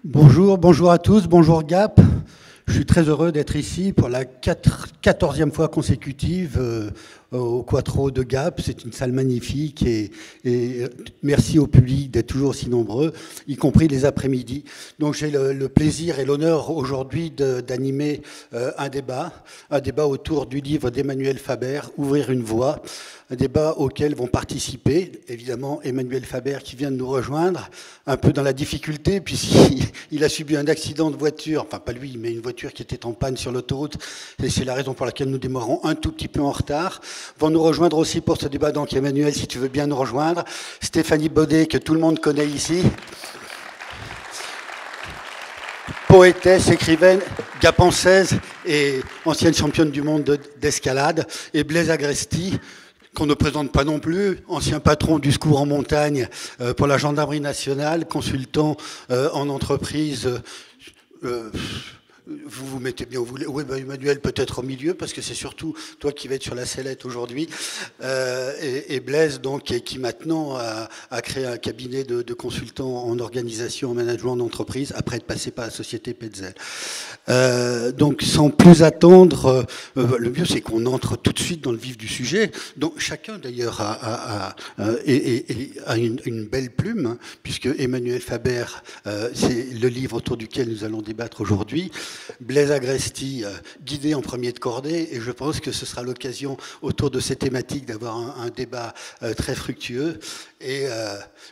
Bonjour à tous, bonjour Gap. Je suis très heureux d'être ici pour la 14e fois consécutive au Quattro de Gap. C'est une salle magnifique et merci au public d'être toujours aussi nombreux, y compris les après-midi. Donc j'ai le plaisir et l'honneur aujourd'hui d'animer un débat autour du livre d'Emmanuel Faber, Ouvrir une voie. Un débat auquel vont participer, évidemment, Emmanuel Faber qui vient de nous rejoindre, un peu dans la difficulté, puisqu'il a subi un accident de voiture, enfin pas lui, mais une voiture qui était en panne sur l'autoroute, et c'est la raison pour laquelle nous démarrons un tout petit peu en retard. Vont nous rejoindre aussi pour ce débat, donc Emmanuel, si tu veux bien nous rejoindre, Stéphanie Baudet, que tout le monde connaît ici, poétesse, écrivaine, gapençaise et ancienne championne du monde d'escalade, et Blaise Agresti, qu'on ne présente pas non plus, ancien patron du secours en montagne pour la gendarmerie nationale, consultant en entreprise. Vous vous mettez bien où vous voulez. Oui, ben Emmanuel peut-être au milieu, parce que c'est surtout toi qui vas être sur la sellette aujourd'hui. Et Blaise, donc, qui maintenant a créé un cabinet de consultants en organisation, en management d'entreprise, après être passé par la société Petzel. Donc, sans plus attendre, le mieux, c'est qu'on entre tout de suite dans le vif du sujet. Donc, chacun, d'ailleurs, a une belle plume, hein, puisque Emmanuel Faber, c'est le livre autour duquel nous allons débattre aujourd'hui. Blaise Agresti, guidé en premier de cordée, et je pense que ce sera l'occasion autour de ces thématiques d'avoir un débat très fructueux. Et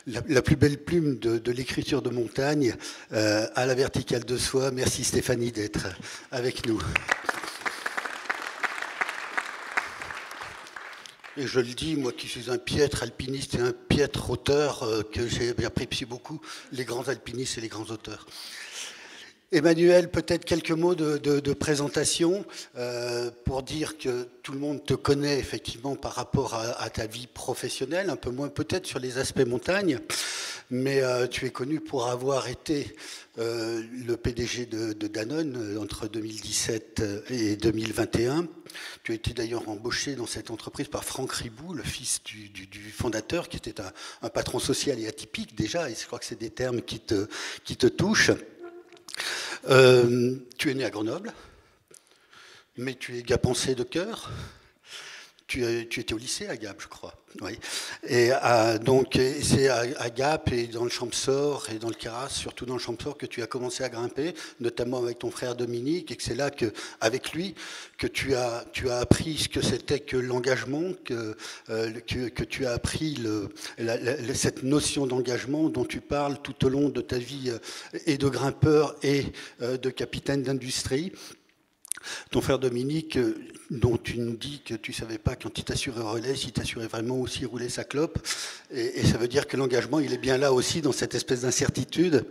la plus belle plume de l'écriture de montagne à la verticale de soi. Merci Stéphanie d'être avec nous. Et je le dis, moi qui suis un piètre alpiniste et un piètre auteur, que j'apprécie beaucoup les grands alpinistes et les grands auteurs. Emmanuel, peut-être quelques mots de présentation pour dire que tout le monde te connaît effectivement par rapport à ta vie professionnelle, un peu moins peut-être sur les aspects montagne, mais tu es connu pour avoir été le PDG de Danone entre 2017 et 2021. Tu as été d'ailleurs embauché dans cette entreprise par Franck Ribou, le fils du fondateur, qui était un patron social et atypique déjà, et je crois que c'est des termes qui te touchent. Tu es né à Grenoble, mais tu es gapençais de cœur. Tu étais au lycée à Gap, je crois. Oui. Et donc c'est à Gap et dans le Champsaur et dans le Queyras, surtout dans le Champsaur, que tu as commencé à grimper, notamment avec ton frère Dominique, et que c'est là avec lui que tu as appris ce que c'était que l'engagement, que tu as appris cette notion d'engagement dont tu parles tout au long de ta vie et de grimpeur et de capitaine d'industrie. Ton frère Dominique, dont tu nous dis que tu ne savais pas quand il t'assurait relais, s'il t'assurait vraiment aussi rouler sa clope. Et ça veut dire que l'engagement, il est bien là aussi, dans cette espèce d'incertitude.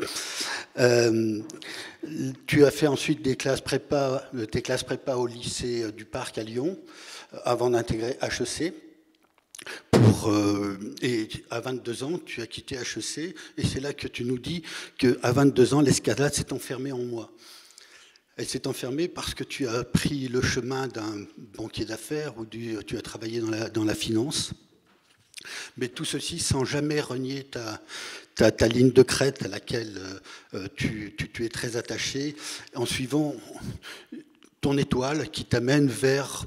Tu as fait ensuite tes classes prépa au lycée du Parc à Lyon, avant d'intégrer HEC. Et à 22 ans, tu as quitté HEC, et c'est là que tu nous dis qu'à 22 ans, l'escalade s'est enfermée en moi. Elle s'est enfermée parce que tu as pris le chemin d'un banquier d'affaires ou tu as travaillé dans la finance. Mais tout ceci sans jamais renier ta ligne de crête à laquelle tu es très attaché, en suivant ton étoile qui t'amène vers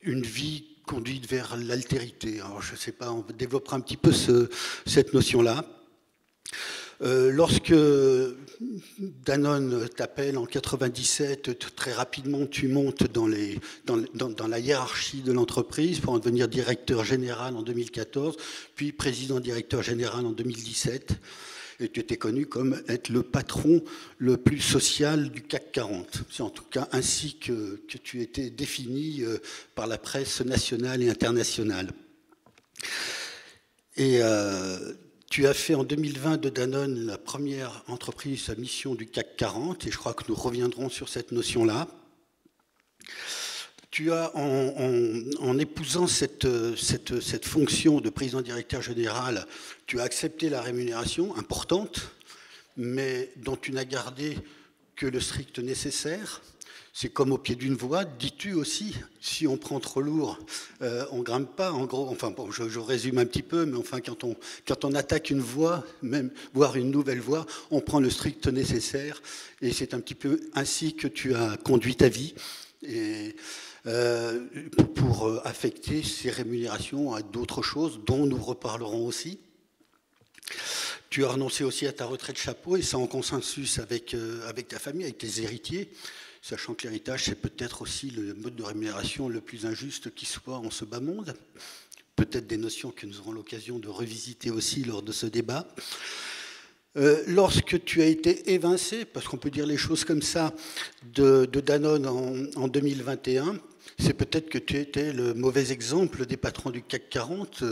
une vie conduite vers l'altérité. Alors je ne sais pas, on développera un petit peu cette notion-là. Lorsque Danone t'appelle en 97, très rapidement tu montes dans la hiérarchie de l'entreprise pour en devenir directeur général en 2014, puis président-directeur général en 2017. Et tu étais connu comme être le patron le plus social du CAC 40. C'est en tout cas ainsi que tu étais défini par la presse nationale et internationale. Et tu as fait en 2020 de Danone la première entreprise à mission du CAC 40, et je crois que nous reviendrons sur cette notion-là. Tu as, en épousant cette fonction de président-directeur général, tu as accepté la rémunération importante, mais dont tu n'as gardé que le strict nécessaire, c'est comme au pied d'une voie, dis-tu aussi, si on prend trop lourd, on grimpe pas, en gros, enfin bon, je résume un petit peu, mais enfin quand on attaque une voie, même voire une nouvelle voie, on prend le strict nécessaire, et c'est un petit peu ainsi que tu as conduit ta vie, et pour affecter ces rémunérations à d'autres choses, dont nous reparlerons aussi. Tu as renoncé aussi à ta retraite chapeau, et ça en consensus avec ta famille, avec tes héritiers, sachant que l'héritage, c'est peut-être aussi le mode de rémunération le plus injuste qui soit en ce bas monde. Peut-être des notions que nous aurons l'occasion de revisiter aussi lors de ce débat. Lorsque tu as été évincé, parce qu'on peut dire les choses comme ça, de Danone en 2021, c'est peut-être que tu étais le mauvais exemple des patrons du CAC 40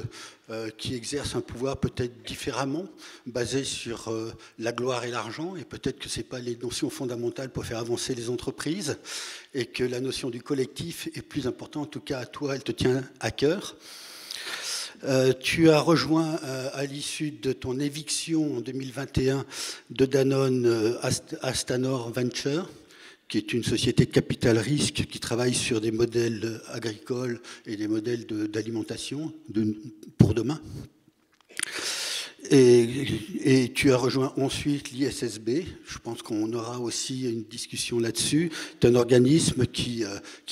qui exercent un pouvoir peut-être différemment, basé sur la gloire et l'argent, et peut-être que ce n'est pas les notions fondamentales pour faire avancer les entreprises, et que la notion du collectif est plus importante, en tout cas à toi, elle te tient à cœur. Tu as rejoint à l'issue de ton éviction en 2021 de Danone Astanor Venture, qui est une société de capital risque qui travaille sur des modèles agricoles et des modèles d'alimentation pour demain. Et tu as rejoint ensuite l'ISSB. Je pense qu'on aura aussi une discussion là-dessus. C'est un organisme qui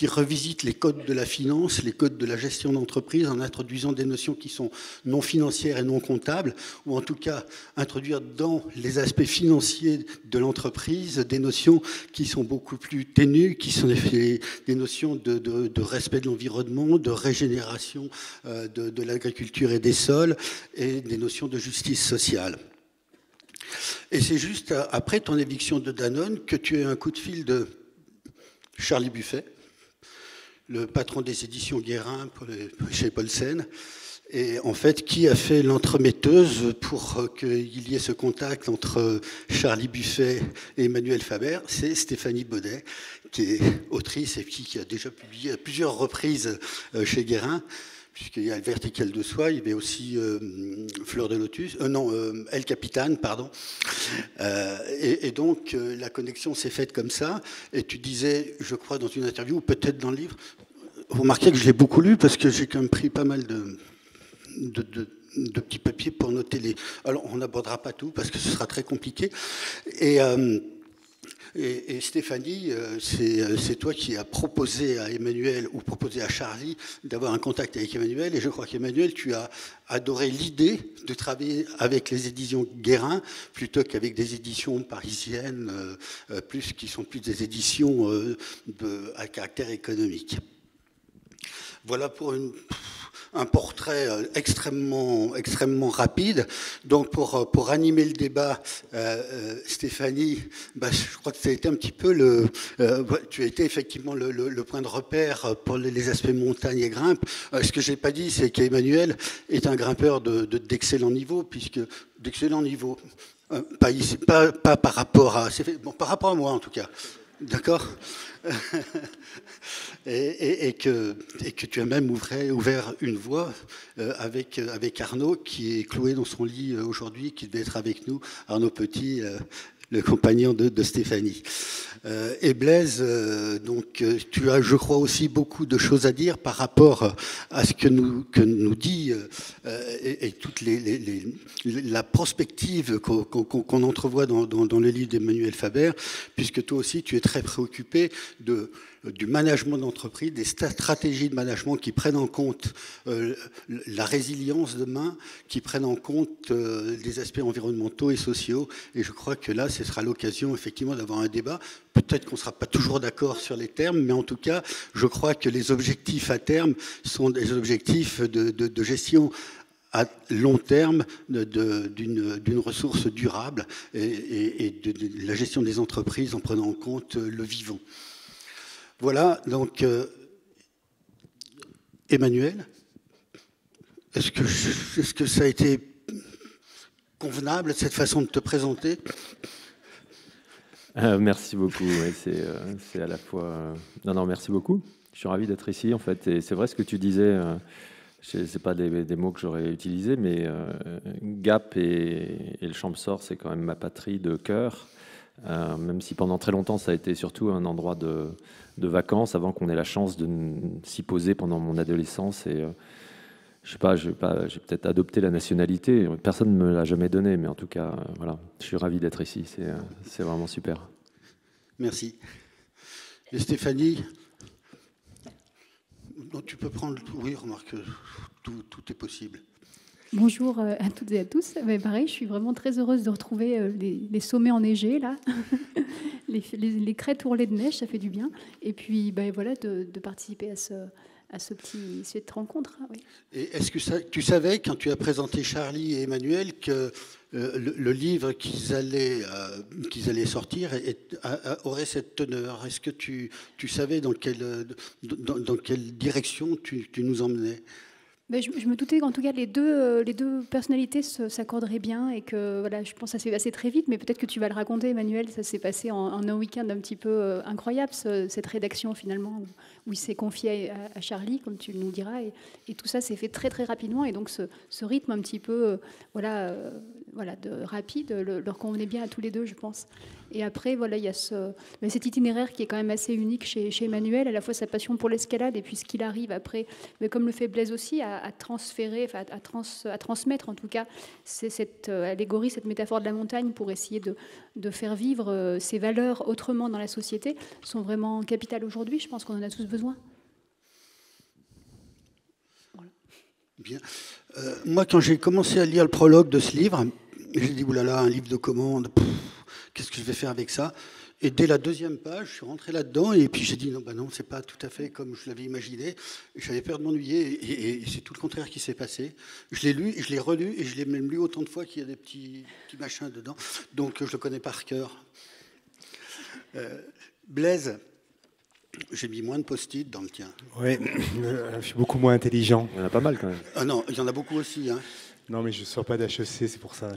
revisite les codes de la finance, les codes de la gestion d'entreprise, en introduisant des notions qui sont non financières et non comptables, ou en tout cas introduire dans les aspects financiers de l'entreprise des notions qui sont beaucoup plus ténues, qui sont des notions de respect de l'environnement, de régénération de l'agriculture et des sols, et des notions de justice sociale. Et c'est juste après ton éviction de Danone que tu as eu un coup de fil de Charlie Buffet, le patron des éditions Guérin chez Paulsen, et en fait qui a fait l'entremetteuse pour qu'il y ait ce contact entre Charlie Buffet et Emmanuel Faber. C'est Stéphanie Baudet, qui est autrice et qui a déjà publié à plusieurs reprises chez Guérin, puisqu'il y a le Vertical de Soie, il y avait aussi Fleur de Lotus, El Capitane, pardon. Et donc, la connexion s'est faite comme ça. Et tu disais, je crois, dans une interview, ou peut-être dans le livre, vous remarquez que je l'ai beaucoup lu, parce que j'ai quand même pris pas mal de petits papiers pour noter les... Alors, on n'abordera pas tout, parce que ce sera très compliqué. Et Stéphanie, c'est toi qui as proposé à Emmanuel ou proposé à Charlie d'avoir un contact avec Emmanuel. Et je crois qu'Emmanuel, tu as adoré l'idée de travailler avec les éditions Guérin plutôt qu'avec des éditions parisiennes, qui sont plus des éditions à caractère économique. Voilà pour un portrait extrêmement rapide. Donc pour animer le débat, Stéphanie, je crois que ça a été un petit peu tu as été effectivement le point de repère pour les aspects montagne et grimpe. Ce que j'ai pas dit, c'est qu'Emmanuel est un grimpeur d'excellent niveau, puisque d'excellent niveau, pas par rapport à, par rapport à moi en tout cas. D'accord. Et que tu as même ouvert une voie avec Arnaud, qui est cloué dans son lit aujourd'hui, qui devait être avec nous, Arnaud Petit, le compagnon de Stéphanie. Et Blaise, donc tu as, je crois, aussi beaucoup de choses à dire par rapport à ce que nous dit et toute la prospective qu'on entrevoit dans le livre d'Emmanuel Faber, puisque toi aussi tu es très préoccupé du management d'entreprise, des stratégies de management qui prennent en compte la résilience demain, qui prennent en compte les aspects environnementaux et sociaux. Et je crois que là, ce sera l'occasion effectivement d'avoir un débat. Peut-être qu'on ne sera pas toujours d'accord sur les termes, mais en tout cas, je crois que les objectifs à terme sont des objectifs de gestion à long terme d'une ressource durable et de la gestion des entreprises en prenant en compte le vivant. Voilà, donc Emmanuel, est-ce que ça a été convenable, cette façon de te présenter ? Merci beaucoup, c'est à la fois... Non, merci beaucoup, je suis ravi d'être ici en fait, et c'est vrai ce que tu disais, c'est pas des mots que j'aurais utilisés, mais Gap et le Champsor, c'est quand même ma patrie de cœur. même si pendant très longtemps ça a été surtout un endroit de vacances avant qu'on ait la chance de s'y poser pendant mon adolescence. Et je sais pas, j'ai peut-être adopté la nationalité. Personne ne me l'a jamais donné, mais en tout cas, voilà, je suis ravi d'être ici. C'est vraiment super. Merci. Et Stéphanie, tu peux prendre... Oui, remarque, tout est possible. Bonjour à toutes et à tous. Mais pareil, je suis vraiment très heureuse de retrouver les sommets enneigés, là. les crêtes ourlées de neige, ça fait du bien. Et puis, voilà, de participer à cette rencontre. Oui. Et est-ce que tu savais, quand tu as présenté Charlie et Emmanuel, que le livre qu'ils allaient sortir aurait cette teneur? Est-ce que tu savais dans quelle direction tu nous emmenais? Je me doutais qu'en tout cas les deux personnalités s'accorderaient bien et que voilà, je pense que ça s'est passé très vite, mais peut-être que tu vas le raconter, Emmanuel. Ça s'est passé en un week-end un petit peu incroyable, cette rédaction finalement où il s'est confié à Charlie, comme tu nous diras, et tout ça s'est fait très très rapidement, et donc ce rythme un petit peu rapide leur convenait bien à tous les deux, je pense. Et après, voilà, il y a cet itinéraire qui est quand même assez unique chez Emmanuel, à la fois sa passion pour l'escalade et puis ce qu'il arrive après, mais comme le fait Blaise aussi, à transférer, à transmettre en tout cas cette allégorie, cette métaphore de la montagne pour essayer de faire vivre ces valeurs autrement dans la société, sont vraiment capitales aujourd'hui. Je pense qu'on en a tous besoin. Voilà. Bien. Moi, quand j'ai commencé à lire le prologue de ce livre, j'ai dit, oulala, un livre de commande, qu'est-ce que je vais faire avec ça? Et dès la deuxième page, je suis rentré là-dedans, et puis j'ai dit, non, c'est pas tout à fait comme je l'avais imaginé. J'avais peur de m'ennuyer, et c'est tout le contraire qui s'est passé. Je l'ai lu, et je l'ai relu, et je l'ai même lu autant de fois qu'il y a des petits machins dedans. Donc, je le connais par cœur. Blaise, j'ai mis moins de post-it dans le tien. Oui, je suis beaucoup moins intelligent. Il y en a pas mal quand même. Ah non, il y en a beaucoup aussi, hein. Non, mais je ne sors pas d'HEC, c'est pour ça.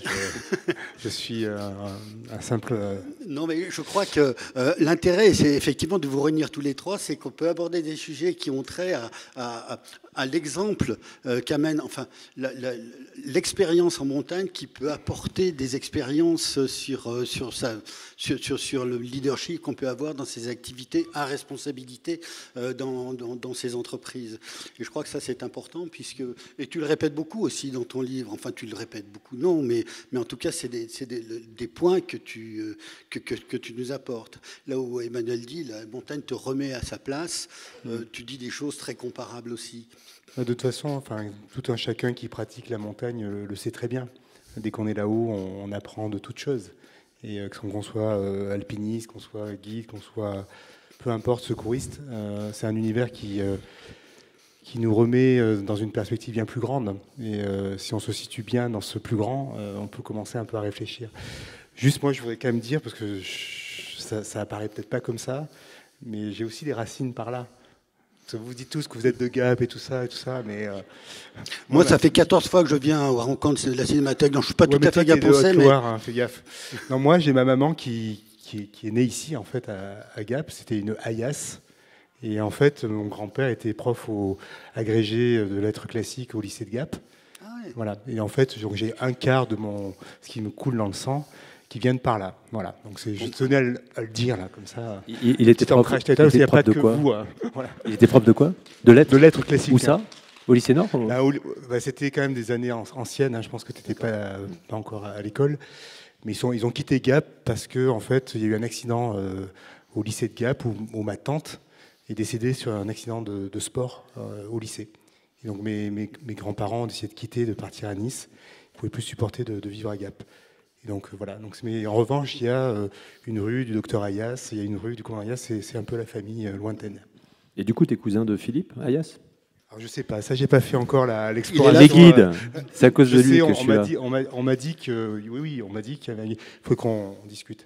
Je suis un simple... Non, mais je crois que l'intérêt, c'est effectivement de vous réunir tous les trois, c'est qu'on peut aborder des sujets qui ont trait à l'exemple qu'amène, enfin, l'expérience en montagne qui peut apporter des expériences sur le leadership qu'on peut avoir dans ses activités à responsabilité dans ses entreprises. Et je crois que ça, c'est important, et tu le répètes beaucoup aussi dans ton livre, enfin, tu le répètes beaucoup, non, mais en tout cas, c'est des points que tu nous apportes. Là où Emmanuel dit, la montagne te remet à sa place, tu dis des choses très comparables aussi. De toute façon, enfin, tout un chacun qui pratique la montagne le sait très bien. Dès qu'on est là-haut, on apprend de toutes choses. Et qu'on soit alpiniste, qu'on soit guide, qu'on soit, peu importe, secouriste, c'est un univers qui nous remet dans une perspective bien plus grande. Et si on se situe bien dans ce plus grand, on peut commencer un peu à réfléchir. Juste, moi, je voudrais quand même dire, parce que ça apparaît peut-être pas comme ça, mais j'ai aussi des racines par là. Vous dites tous que vous êtes de Gap et tout ça, mais... Moi, ça fait 14 fois que je viens à rencontre de la Cinémathèque, donc je ne suis pas tout à fait gapençais, mais... Hein, fais gaffe. Non, moi, j'ai ma maman qui est née ici, en fait, à Gap. C'était une Hayas. Et en fait, mon grand-père était prof agrégé de lettres classiques au lycée de Gap. Ah ouais. Voilà. Et en fait, j'ai un quart de ce qui me coule dans le sang qui viennent par là. Voilà. Donc je tenais à le dire là, comme ça. Il était prof de quoi? Voilà. Il était prof de quoi? De lettres. De lettres classiques. Où ça? Au lycée Nord? Là, c'était quand même des années anciennes. Hein. Je pense que tu n'étais pas encore à l'école. Mais ils ont quitté Gap parce que en fait, il y a eu un accident au lycée de Gap où ma tante est décédée sur un accident de sport au lycée. Et donc mes grands-parents ont décidé de quitter, de partir à Nice. Ils ne pouvaient plus supporter de vivre à Gap. Et donc voilà. Mais en revanche, il y a une rue du docteur Ayas, il y a une rue du commandant Ayas, c'est un peu la famille lointaine. Et du coup, tu es cousin de Philippe Ayas? Alors, je sais pas, ça j'ai pas fait encore l'exploration. Les guides, c'est à cause de lui que je suis là. On m'a dit que oui, on m'a dit qu'il faut qu'on discute.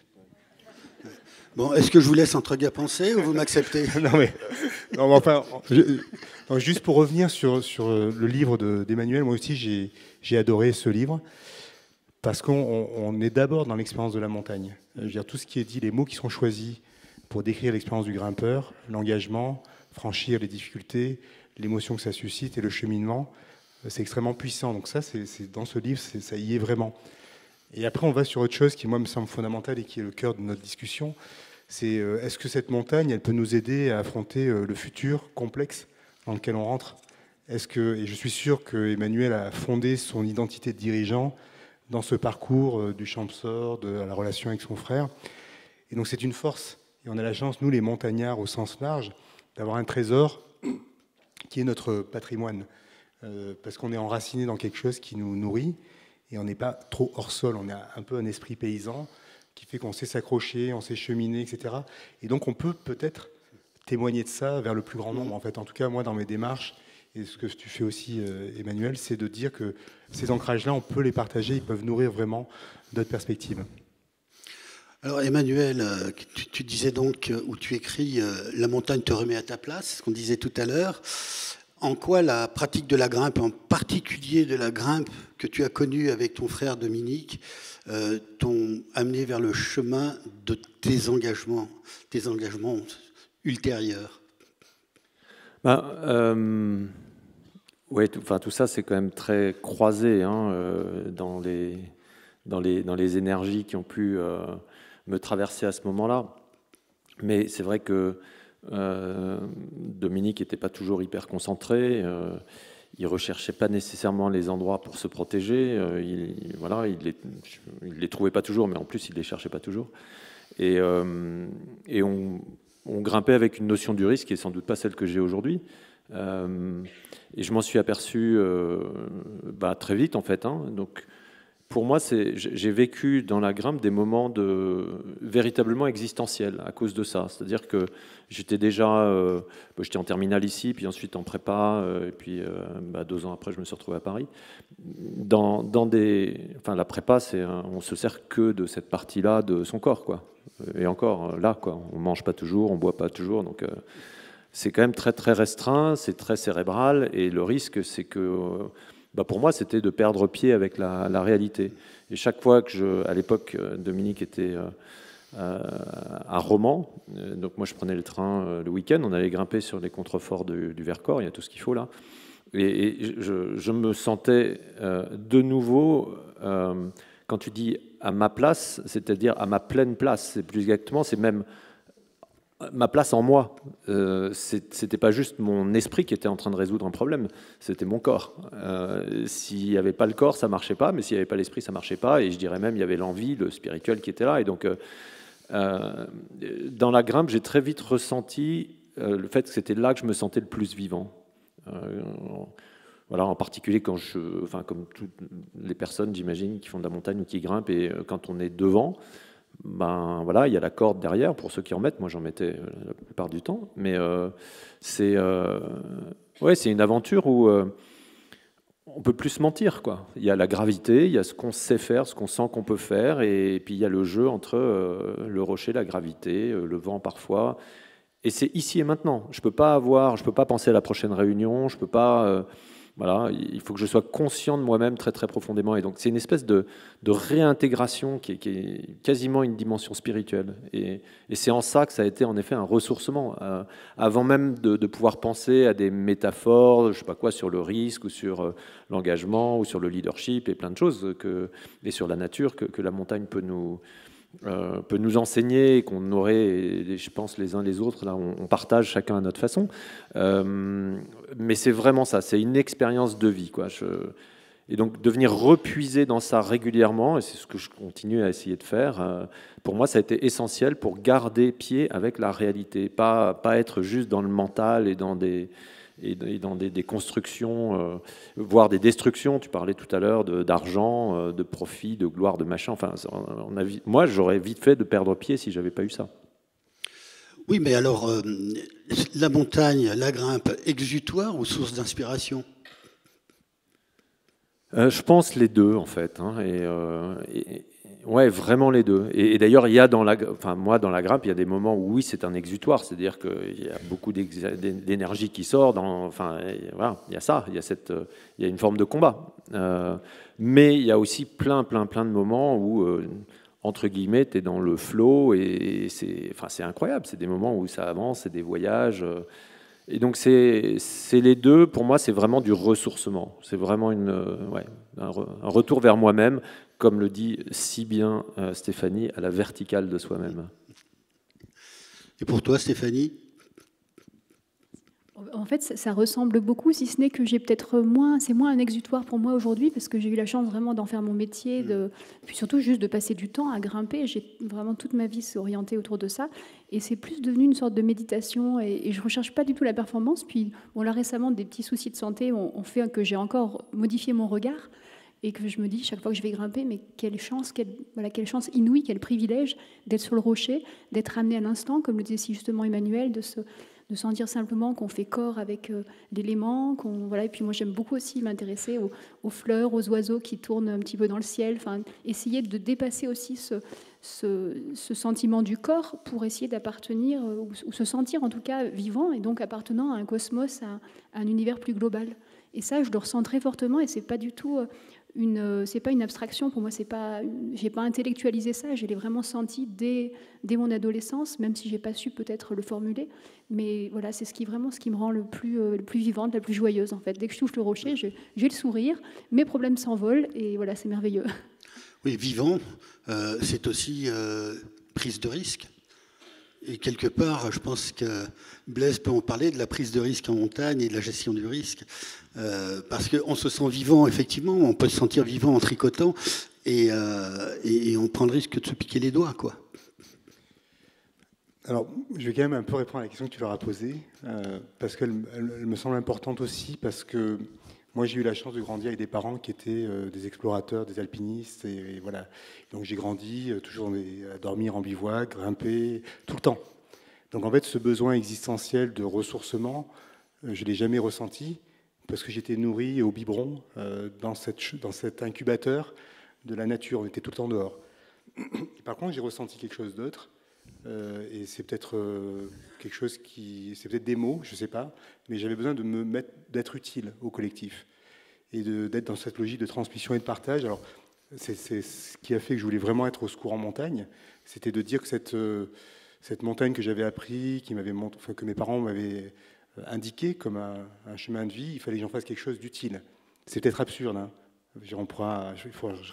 Bon, est-ce que je vous laisse entre gars penser ou vous m'acceptez? Non, enfin, juste pour revenir sur le livre d'Emmanuel, moi aussi j'ai adoré ce livre parce qu'on est d'abord dans l'expérience de la montagne. Je veux dire, tout ce qui est dit, les mots qui sont choisis pour décrire l'expérience du grimpeur, l'engagement, franchir les difficultés, l'émotion que ça suscite et le cheminement, c'est extrêmement puissant. Donc ça, c'est dans ce livre, ça y est vraiment. Et après, on va sur autre chose qui, moi, me semble fondamentale et qui est le cœur de notre discussion. C'est est-ce que cette montagne, elle peut nous aider à affronter le futur complexe dans lequel on rentre? Est-ce que, et je suis sûr que Emmanuel a fondé son identité de dirigeant dans ce parcours du Champsaur, de la relation avec son frère. Et donc c'est une force. Et on a la chance, nous les montagnards au sens large, d'avoir un trésor qui est notre patrimoine. Parce qu'on est enraciné dans quelque chose qui nous nourrit et on n'est pas trop hors sol. On a un peu un esprit paysan qui fait qu'on sait s'accrocher, on sait cheminer, etc. Et donc on peut peut-être témoigner de ça vers le plus grand nombre. En fait, en tout cas, moi, dans mes démarches, et ce que tu fais aussi, Emmanuel, c'est de dire que ces ancrages-là, on peut les partager, ils peuvent nourrir vraiment d'autres perspectives. Alors Emmanuel, tu disais donc, ou tu écris, la montagne te remet à ta place, ce qu'on disait tout à l'heure. En quoi la pratique de la grimpe, en particulier de la grimpe que tu as connue avec ton frère Dominique, t'ont amené vers le chemin de tes engagements ultérieurs? Oui, tout ça, c'est quand même très croisé hein, dans les énergies qui ont pu me traverser à ce moment-là. Mais c'est vrai que Dominique n'était pas toujours hyper concentré. Il ne recherchait pas nécessairement les endroits pour se protéger. Il les trouvait pas toujours, mais en plus, il les cherchait pas toujours. Et on grimpait avec une notion du risque qui est sans doute pas celle que j'ai aujourd'hui. Et je m'en suis aperçu très vite en fait. Hein. Donc, pour moi, j'ai vécu dans la grimpe des moments véritablement existentiels à cause de ça. C'est-à-dire que j'étais déjà, j'étais en terminale ici, puis ensuite en prépa, et puis 2 ans après, je me suis retrouvé à Paris. La prépa, on se sert que de cette partie-là de son corps, quoi. Et encore là, quoi. On mange pas toujours, on boit pas toujours, donc. C'est quand même très très restreint, c'est très cérébral, et le risque, c'est que, pour moi, c'était de perdre pied avec la réalité. Et chaque fois à l'époque, Dominique était à Romans, donc moi je prenais le train le week-end, on allait grimper sur les contreforts du Vercors, il y a tout ce qu'il faut là, et je me sentais de nouveau, quand tu dis à ma place, c'est-à-dire à ma pleine place, c'est plus exactement, c'est même ma place en moi. C'était pas juste mon esprit qui était en train de résoudre un problème, c'était mon corps. S'il n'y avait pas le corps, ça marchait pas, mais s'il n'y avait pas l'esprit, ça marchait pas, et je dirais même il y avait l'envie, le spirituel qui était là. Et donc dans la grimpe, j'ai très vite ressenti le fait que c'était là que je me sentais le plus vivant. Voilà, en particulier comme toutes les personnes, j'imagine, qui font de la montagne ou qui grimpent, et quand on est devant, il y a la corde derrière, pour ceux qui en mettent, moi j'en mettais la plupart du temps, mais c'est une aventure où on peut plus se mentir, quoi. Il y a la gravité, il y a ce qu'on sait faire, ce qu'on sent qu'on peut faire, et puis il y a le jeu entre le rocher, la gravité, le vent parfois, et c'est ici et maintenant. Je peux pas penser à la prochaine réunion, je peux pas... il faut que je sois conscient de moi-même très très profondément, et donc c'est une espèce de réintégration qui est quasiment une dimension spirituelle, et c'est en ça que ça a été en effet un ressourcement, avant même de pouvoir penser à des métaphores, je sais pas quoi, sur le risque ou sur l'engagement ou sur le leadership et plein de choses et sur la nature que la montagne peut nous enseigner, et qu'on aurait, je pense, les uns les autres, là, on partage chacun à notre façon. Mais c'est vraiment ça, c'est une expérience de vie, quoi. Et donc, de venir repuiser dans ça régulièrement, et c'est ce que je continue à essayer de faire, pour moi, ça a été essentiel pour garder pied avec la réalité, pas être juste dans le mental et dans des constructions, voire des destructions. Tu parlais tout à l'heure d'argent, de profit, de gloire, de machin. Enfin, moi, j'aurais vite fait de perdre pied si j'avais pas eu ça. Oui, mais alors, la montagne, la grimpe, exutoire ou source d'inspiration? Je pense les deux, en fait. Hein, ouais, vraiment les deux. Et d'ailleurs, il y a dans la grimpe, il y a des moments où oui, c'est un exutoire, c'est-à-dire qu'il y a beaucoup d'énergie qui sort. Il y a ça, il y a une forme de combat. Mais il y a aussi plein de moments où, entre guillemets, tu es dans le flow, et c'est incroyable. C'est des moments où ça avance, c'est des voyages. Et donc c'est les deux, pour moi c'est vraiment du ressourcement, c'est vraiment un retour vers moi-même, comme le dit si bien Stéphanie, à la verticale de soi-même. Et pour toi Stéphanie ? En fait, ça ressemble beaucoup, si ce n'est que j'ai peut-être moins, c'est moins un exutoire pour moi aujourd'hui, parce que j'ai eu la chance vraiment d'en faire mon métier, puis surtout juste de passer du temps à grimper. J'ai vraiment toute ma vie s'orienter autour de ça, et c'est plus devenu une sorte de méditation, et je recherche pas du tout la performance. Puis bon, là récemment, des petits soucis de santé ont fait que j'ai encore modifié mon regard, et que je me dis chaque fois que je vais grimper, mais quelle chance inouïe, quel privilège d'être sur le rocher, d'être amené à l'instant, comme le disait si justement Emmanuel, de sentir simplement qu'on fait corps avec l'élément, et puis moi j'aime beaucoup aussi m'intéresser aux fleurs, aux oiseaux qui tournent un petit peu dans le ciel, enfin, essayer de dépasser aussi ce sentiment du corps pour essayer d'appartenir, ou se sentir en tout cas vivant, et donc appartenant à un cosmos, à un univers plus global. Et ça, je le ressens très fortement, et c'est pas du tout c'est pas une abstraction pour moi, j'ai pas intellectualisé ça, je l'ai vraiment senti dès mon adolescence, même si j'ai pas su peut-être le formuler, mais voilà, c'est ce qui me rend le plus vivante, la plus joyeuse en fait. Dès que je touche le rocher, j'ai le sourire, mes problèmes s'envolent, et voilà, c'est merveilleux. Oui, vivant, c'est aussi prise de risque. Et quelque part, je pense que Blaise peut en parler de la prise de risque en montagne et de la gestion du risque. Parce qu'on se sent vivant, effectivement, on peut se sentir vivant en tricotant, et on prend le risque de se piquer les doigts, quoi. Alors, je vais quand même un peu répondre à la question que tu leur as posée, parce qu'elle me semble importante aussi, parce que moi, j'ai eu la chance de grandir avec des parents qui étaient des explorateurs, des alpinistes, et voilà. Donc, j'ai grandi toujours à dormir en bivouac, grimper, tout le temps. Donc, en fait, ce besoin existentiel de ressourcement, je ne l'ai jamais ressenti, parce que j'étais nourri au biberon dans cet incubateur de la nature. On était tout le temps dehors. Par contre, j'ai ressenti quelque chose d'autre, et c'est peut-être quelque chose c'est peut-être des mots, je ne sais pas, mais j'avais besoin d'être utile au collectif et d'être dans cette logique de transmission et de partage. Alors, c'est ce qui a fait que je voulais vraiment être au secours en montagne, c'était de dire que cette montagne que j'avais appris, que mes parents m'avaient indiqué comme un chemin de vie, il fallait que j'en fasse quelque chose d'utile. C'est peut-être absurde, hein. Je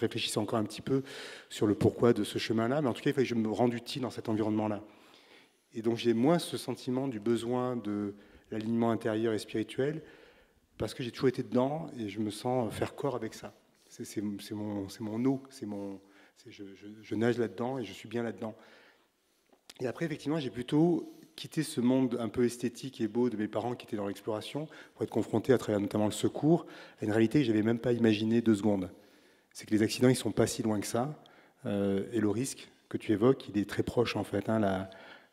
réfléchissais encore un petit peu sur le pourquoi de ce chemin-là, mais en tout cas, il fallait que je me rende utile dans cet environnement-là. Et donc, j'ai moins ce sentiment du besoin de l'alignement intérieur et spirituel, parce que j'ai toujours été dedans et je me sens faire corps avec ça. C'est mon eau, je nage là-dedans et je suis bien là-dedans. Et après, effectivement, j'ai plutôt quitté ce monde un peu esthétique et beau de mes parents qui étaient dans l'exploration pour être confronté à travers notamment le secours à une réalité que je n'avais même pas imaginée 2 secondes. C'est que les accidents, ils ne sont pas si loin que ça. Et le risque que tu évoques, il est très proche en fait. Hein.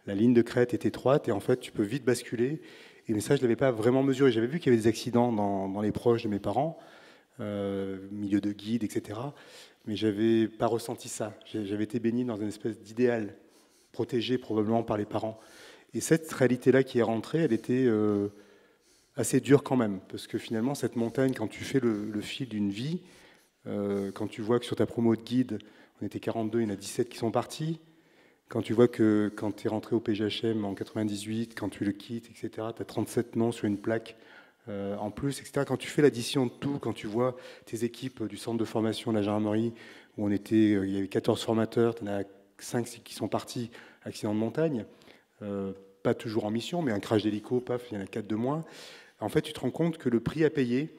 La ligne de crête est étroite et en fait, tu peux vite basculer. Et mais ça, je ne l'avais pas vraiment mesuré. J'avais vu qu'il y avait des accidents dans les proches de mes parents, milieu de guide, etc. Mais je n'avais pas ressenti ça. J'avais été béni dans une espèce d'idéal, protégé probablement par les parents. Et cette réalité-là qui est rentrée, elle était assez dure quand même. Parce que finalement, cette montagne, quand tu fais le fil d'une vie, quand tu vois que sur ta promo de guide, on était 42, il y en a 17 qui sont partis. Quand tu vois que quand tu es rentré au PGHM en 98, quand tu le quittes, etc., tu as 37 noms sur une plaque en plus, etc. Quand tu fais l'addition de tout, quand tu vois tes équipes du centre de formation de la gendarmerie, où il y avait 14 formateurs, tu en as 5 qui sont partis, accident de montagne, pas toujours en mission, mais un crash d'hélico, paf, il y en a 4 de moins. En fait, tu te rends compte que le prix à payer,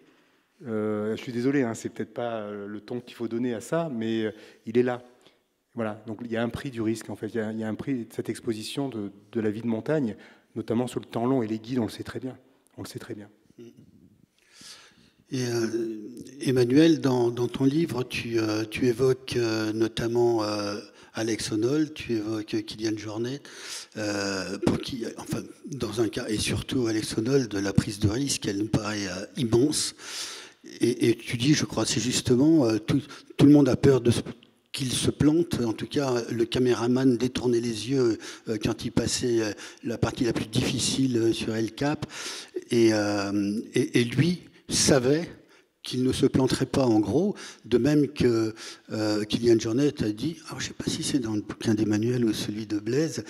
je suis désolé, hein, c'est peut-être pas le ton qu'il faut donner à ça, mais il est là. Voilà, donc il y a un prix du risque, en fait. Il y a un prix de cette exposition de la vie de montagne, notamment sur le temps long, et les guides, on le sait très bien. On le sait très bien. Et Emmanuel, dans ton livre, tu évoques notamment Alex Honnold, tu évoques Kylian Jornet, pour qui, enfin, dans un cas, et surtout Alex Honnold, la prise de risque, elle nous paraît immense. Et tu dis, je crois, c'est justement, tout le monde a peur qu'il se plante. En tout cas, le caméraman détournait les yeux quand il passait la partie la plus difficile sur El Cap. Et lui savait qu'il ne se planterait pas en gros, de même que Kylian Jornet a dit, alors, je ne sais pas si c'est dans le bouquin d'Emmanuel ou celui de Blaise,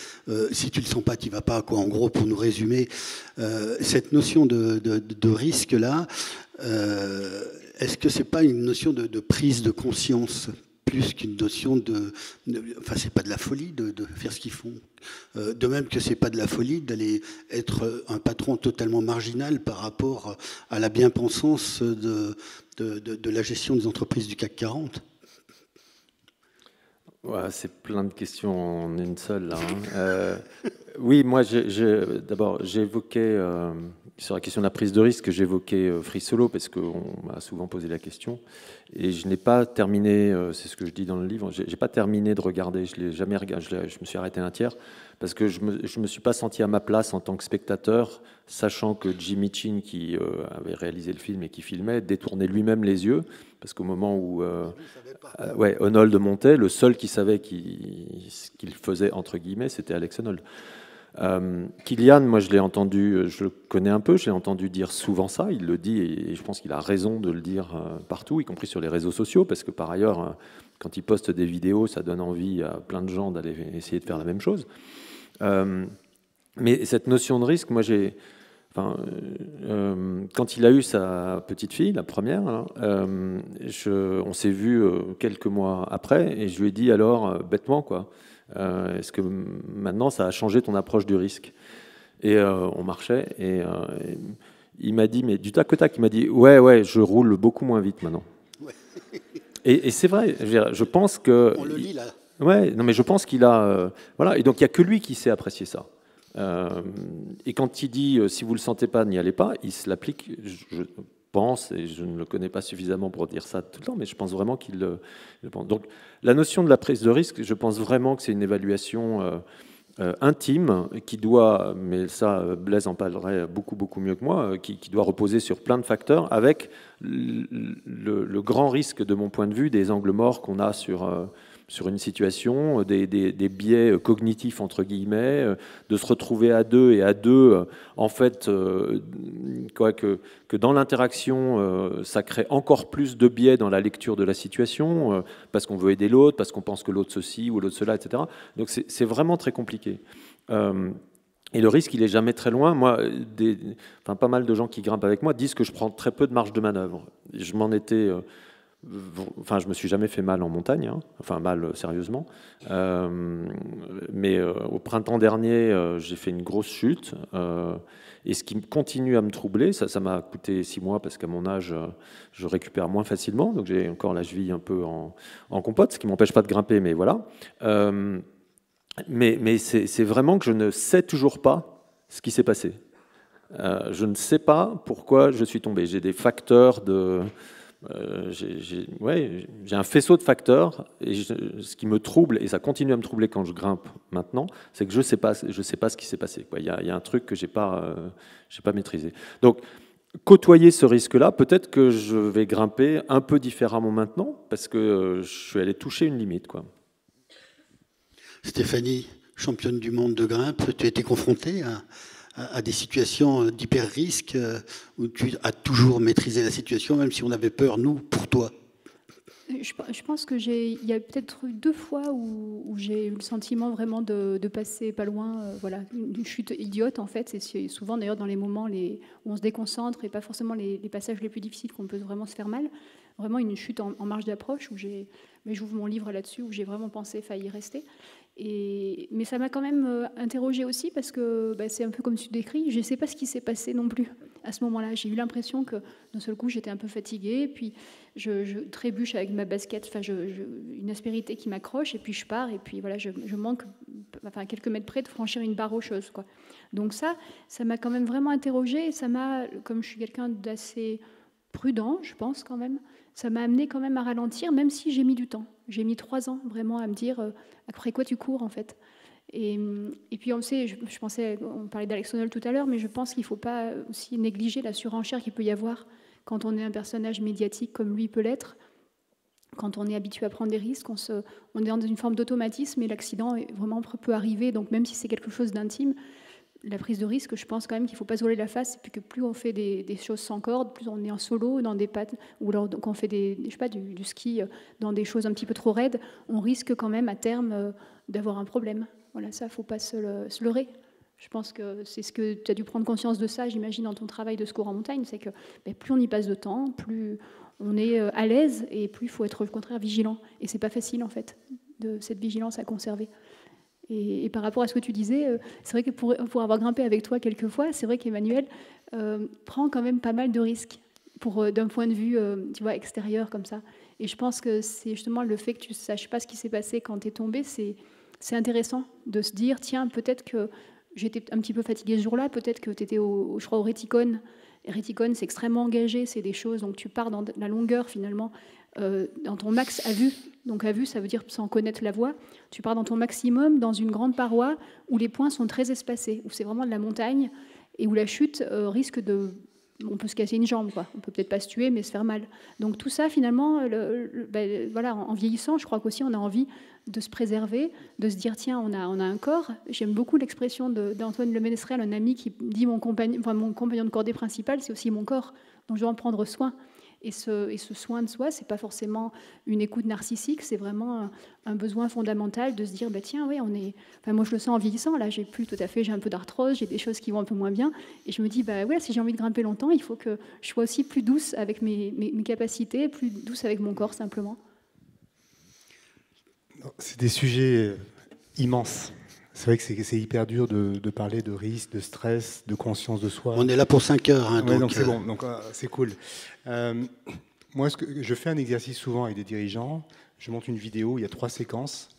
si tu ne le sens pas, tu ne vas pas, quoi, en gros, pour nous résumer, cette notion de risque-là, est-ce que ce n'est pas une notion de prise de conscience plus qu'une notion enfin, c'est pas de la folie de faire ce qu'ils font. De même que c'est pas de la folie d'aller être un patron totalement marginal par rapport à la bien-pensance de la gestion des entreprises du CAC 40. Ouais, c'est plein de questions en une seule, là, hein. Oui, moi, d'abord, j'ai évoqué, sur la question de la prise de risque, j'ai évoqué Free Solo, parce qu'on m'a souvent posé la question, et je n'ai pas terminé, c'est ce que je dis dans le livre, je n'ai pas terminé de regarder, je l'ai jamais regardé, je me suis arrêté un tiers, parce que je me suis pas senti à ma place en tant que spectateur, sachant que Jimmy Chin, qui avait réalisé le film et qui filmait, détournait lui-même les yeux, parce qu'au moment où ouais, Honnold montait, le seul qui savait qu'il faisait, entre guillemets, c'était Alex Honnold. Kylian, moi je l'ai entendu, je le connais un peu, je l'ai entendu dire souvent ça, il le dit et je pense qu'il a raison de le dire partout, y compris sur les réseaux sociaux, parce que par ailleurs, quand il poste des vidéos, ça donne envie à plein de gens d'aller essayer de faire la même chose. Mais cette notion de risque, moi quand il a eu sa petite fille, la première, hein, on s'est vu quelques mois après et je lui ai dit alors, bêtement, quoi, est-ce que maintenant ça a changé ton approche du risque? Et on marchait et il m'a dit, mais du tac au tac, il m'a dit ouais, je roule beaucoup moins vite maintenant. Ouais. Et c'est vrai, je pense que... On le lit là. Ouais, non mais je pense qu'il a... voilà, et donc il n'y a que lui qui sait apprécier ça. Et quand il dit si vous le sentez pas, n'y allez pas, il se l'applique, je pense, et je ne le connais pas suffisamment pour dire ça tout le temps, mais je pense vraiment qu'il le pense. Donc la notion de la prise de risque, je pense vraiment que c'est une évaluation intime qui doit, mais ça Blaise en parlerait beaucoup mieux que moi, qui doit reposer sur plein de facteurs, avec le grand risque de mon point de vue des angles morts qu'on a sur une situation, des biais cognitifs entre guillemets, de se retrouver à deux en fait, que dans l'interaction, ça crée encore plus de biais dans la lecture de la situation, parce qu'on veut aider l'autre, parce qu'on pense que l'autre ceci ou l'autre cela, etc. Donc c'est vraiment très compliqué. Et le risque, il est jamais très loin. Moi, pas mal de gens qui grimpent avec moi disent que je prends très peu de marge de manœuvre. Je m'en étais... je me suis jamais fait mal en montagne, hein. Enfin mal sérieusement. Mais au printemps dernier, j'ai fait une grosse chute. Et ce qui continue à me troubler, ça m'a coûté 6 mois parce qu'à mon âge, je récupère moins facilement. Donc j'ai encore la cheville un peu en compote, ce qui m'empêche pas de grimper, mais voilà. Mais c'est vraiment que je ne sais toujours pas ce qui s'est passé. Je ne sais pas pourquoi je suis tombé. J'ai des facteurs de... j'ai un faisceau de facteurs et ce qui me trouble, et ça continue à me troubler quand je grimpe maintenant, c'est que je sais pas ce qui s'est passé. Il y a un truc que j'ai pas maîtrisé. Donc, côtoyer ce risque-là, peut-être que je vais grimper un peu différemment maintenant parce que je suis allé toucher une limite, quoi. Stéphanie, championne du monde de grimpe, tu as été confrontée à des situations d'hyper-risque où tu as toujours maîtrisé la situation, même si on avait peur, nous, pour toi? Je pense que il y a peut-être 2 fois où j'ai eu le sentiment vraiment de passer pas loin, voilà, une chute idiote en fait. C'est souvent d'ailleurs dans les moments où on se déconcentre et pas forcément les passages les plus difficiles qu'on peut vraiment se faire mal. Vraiment une chute en marge d'approche mais j'ouvre mon livre là-dessus où j'ai vraiment pensé failli rester. Mais ça m'a quand même interrogée aussi parce que c'est un peu comme tu décris, je ne sais pas ce qui s'est passé non plus à ce moment-là. J'ai eu l'impression que d'un seul coup j'étais un peu fatiguée, puis je trébuche avec ma basket, une aspérité qui m'accroche, et puis je pars, et puis voilà, je manque à quelques mètres près de franchir une barre rocheuse, quoi. Donc ça m'a quand même vraiment interrogée, et ça m'a, comme je suis quelqu'un d'assez prudent, je pense quand même, ça m'a amené quand même à ralentir, même si j'ai mis du temps. J'ai mis 3 ans vraiment à me dire après quoi tu cours en fait. Et puis on sait, je pensais, on parlait d'Alex Honnold tout à l'heure, mais je pense qu'il ne faut pas aussi négliger la surenchère qu'il peut y avoir quand on est un personnage médiatique comme lui peut l'être. Quand on est habitué à prendre des risques, on est dans une forme d'automatisme et l'accident vraiment peut arriver. Donc même si c'est quelque chose d'intime, la prise de risque, je pense quand même qu'il ne faut pas se voiler la face, et puis que plus on fait des choses sans corde, plus on est en solo, dans des pattes, ou alors quand on fait je sais pas, du ski dans des choses un petit peu trop raides, on risque quand même à terme d'avoir un problème. Voilà, ça, il ne faut pas se leurrer. Je pense que c'est ce que tu as dû prendre conscience de ça, j'imagine, dans ton travail de secours en montagne, c'est que plus on y passe de temps, plus on est à l'aise, et plus il faut être au contraire vigilant. Et c'est pas facile, en fait, de cette vigilance à conserver. Et par rapport à ce que tu disais, c'est vrai que pour avoir grimpé avec toi quelques fois, c'est vrai qu'Emmanuel prend quand même pas mal de risques d'un point de vue tu vois, extérieur comme ça. Et je pense que c'est justement le fait que tu ne saches pas ce qui s'est passé quand tu es tombé, c'est intéressant de se dire, tiens, peut-être que j'étais un petit peu fatiguée ce jour-là, peut-être que tu étais je crois, au réticone. Et réticone, c'est extrêmement engagé, c'est des choses, donc tu pars dans la longueur finalement, dans ton max à vue. Donc à vue, ça veut dire sans connaître la voie. Tu pars dans ton maximum, dans une grande paroi où les points sont très espacés, où c'est vraiment de la montagne et où la chute risque de... On peut se casser une jambe, quoi. On peut peut-être pas se tuer, mais se faire mal. Donc tout ça, finalement, voilà, en vieillissant, je crois qu'aussi on a envie de se préserver, de se dire, tiens, on a un corps. J'aime beaucoup l'expression d'Antoine Le Ménestrel, un ami qui dit, mon compagnon de cordée principal, c'est aussi mon corps, donc je dois en prendre soin. Et ce soin de soi, c'est pas forcément une écoute narcissique, c'est vraiment un besoin fondamental de se dire, tiens, oui, moi je le sens en vieillissant, là j'ai un peu d'arthrose, j'ai des choses qui vont un peu moins bien, et je me dis, ouais, si j'ai envie de grimper longtemps, il faut que je sois aussi plus douce avec mes capacités, plus douce avec mon corps simplement. C'est des sujets immenses. C'est vrai que c'est hyper dur de parler de risque, de stress, de conscience de soi. On est là pour 5 heures. Hein, ouais, donc c'est bon, donc c'est cool. Moi, je fais un exercice souvent avec des dirigeants. Je monte une vidéo, il y a 3 séquences.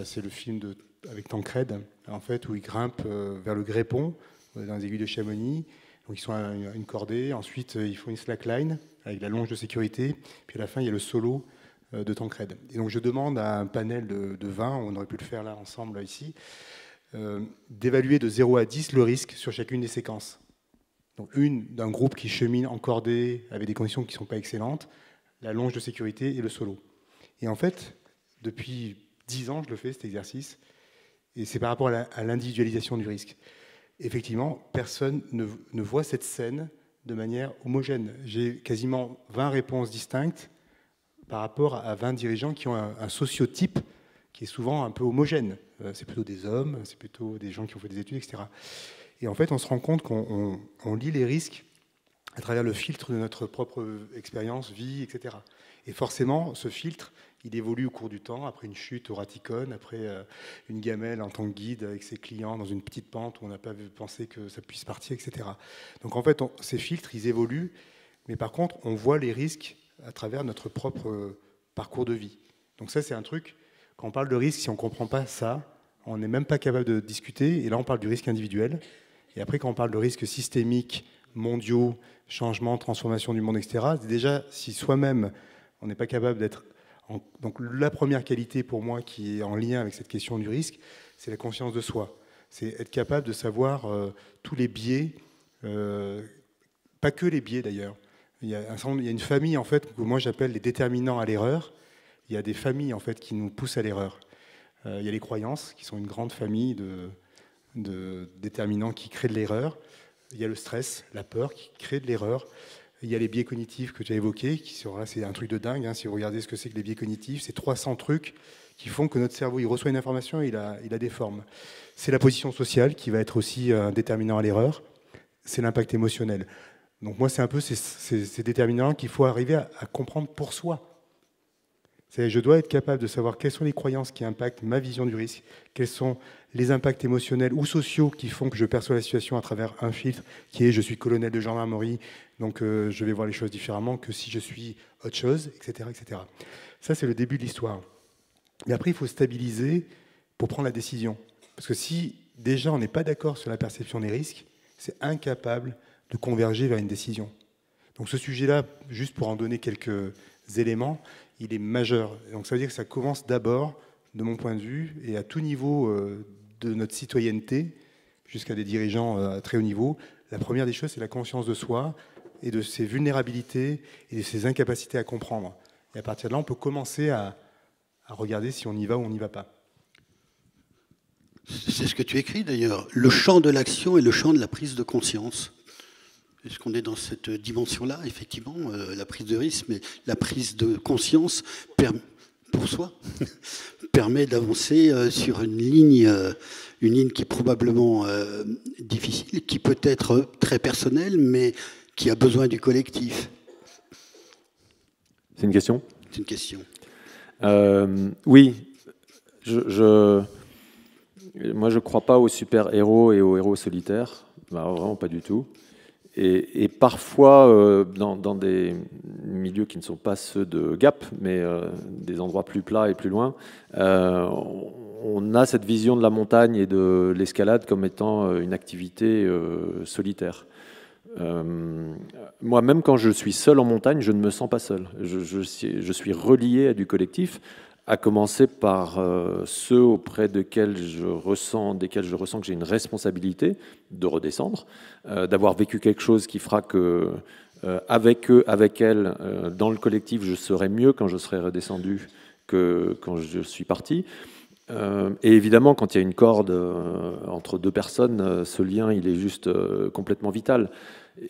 C'est le film avec Tancred, en fait, où ils grimpent vers le Grépon, dans les aiguilles de Chamonix. Donc ils sont à une cordée. Ensuite, ils font une slackline avec la longe de sécurité. Puis à la fin, il y a le solo de Tancred. Et donc je demande à un panel de 20, on aurait pu le faire là ensemble ici, d'évaluer de 0 à 10 le risque sur chacune des séquences. Donc une d'un groupe qui chemine en cordée avec des conditions qui ne sont pas excellentes, la longe de sécurité et le solo. Et en fait, depuis 10 ans, je le fais cet exercice, et c'est par rapport à l'individualisation du risque. Effectivement, personne ne voit cette scène de manière homogène. J'ai quasiment 20 réponses distinctes par rapport à 20 dirigeants qui ont un sociotype qui est souvent un peu homogène. C'est plutôt des hommes, c'est plutôt des gens qui ont fait des études, etc. Et en fait, on se rend compte qu'on lit les risques à travers le filtre de notre propre expérience, vie, etc. Et forcément, ce filtre, il évolue au cours du temps, après une chute au Raticone, après une gamelle en tant que guide avec ses clients dans une petite pente où on n'a pas pensé que ça puisse partir, etc. Donc en fait, ces filtres, ils évoluent, mais par contre, on voit les risques à travers notre propre parcours de vie. Donc ça, c'est un truc, quand on parle de risque, si on ne comprend pas ça, on n'est même pas capable de discuter, et là on parle du risque individuel. Et après, quand on parle de risques systémiques, mondiaux, changement, transformation du monde, etc., déjà, si soi-même, on n'est pas capable d'être... Donc la première qualité pour moi qui est en lien avec cette question du risque, c'est la conscience de soi. C'est être capable de savoir tous les biais, pas que les biais d'ailleurs. Il y a une famille en fait que moi j'appelle les déterminants à l'erreur. Il y a des familles en fait qui nous poussent à l'erreur. Il y a les croyances qui sont une grande famille de déterminants qui créent de l'erreur. Il y a le stress, la peur qui crée de l'erreur. Il y a les biais cognitifs que tu as évoqués, là c'est un truc de dingue. Hein, si vous regardez ce que c'est que les biais cognitifs, c'est 300 trucs qui font que notre cerveau il reçoit une information et il a des formes. C'est la position sociale qui va être aussi un déterminant à l'erreur. C'est l'impact émotionnel. Donc moi, c'est un peu ces déterminants qu'il faut arriver à comprendre pour soi. Je dois être capable de savoir quelles sont les croyances qui impactent ma vision du risque, quels sont les impacts émotionnels ou sociaux qui font que je perçois la situation à travers un filtre qui est « je suis colonel de gendarmerie, donc je vais voir les choses différemment que si je suis autre chose », etc., etc. Ça, c'est le début de l'histoire. Mais après, il faut stabiliser pour prendre la décision. Parce que si déjà on n'est pas d'accord sur la perception des risques, c'est incapable de converger vers une décision. Donc ce sujet-là, juste pour en donner quelques éléments, il est majeur. Donc ça veut dire que ça commence d'abord, de mon point de vue, et à tout niveau de notre citoyenneté, jusqu'à des dirigeants à très haut niveau. La première des choses, c'est la conscience de soi et de ses vulnérabilités et de ses incapacités à comprendre. Et à partir de là, on peut commencer à regarder si on y va ou on n'y va pas. C'est ce que tu écris d'ailleurs. Le champ de l'action et le champ de la prise de conscience. Est-ce qu'on est dans cette dimension-là, effectivement, la prise de risque, mais la prise de conscience pour soi permet d'avancer sur une ligne qui est probablement difficile, qui peut être très personnelle, mais qui a besoin du collectif. C'est une question ? C'est une question. Oui. Moi, je ne crois pas aux super-héros et aux héros solitaires. Vraiment pas du tout. Et parfois, dans des milieux qui ne sont pas ceux de Gap, mais des endroits plus plats et plus loin, on a cette vision de la montagne et de l'escalade comme étant une activité solitaire. Moi, même quand je suis seul en montagne, je ne me sens pas seul. Je suis relié à du collectif, à commencer par ceux auprès desquels je ressens que j'ai une responsabilité de redescendre, d'avoir vécu quelque chose qui fera que avec eux, avec elles, dans le collectif, je serai mieux quand je serai redescendu que quand je suis parti. Et évidemment, quand il y a une corde entre deux personnes, ce lien, il est juste complètement vital.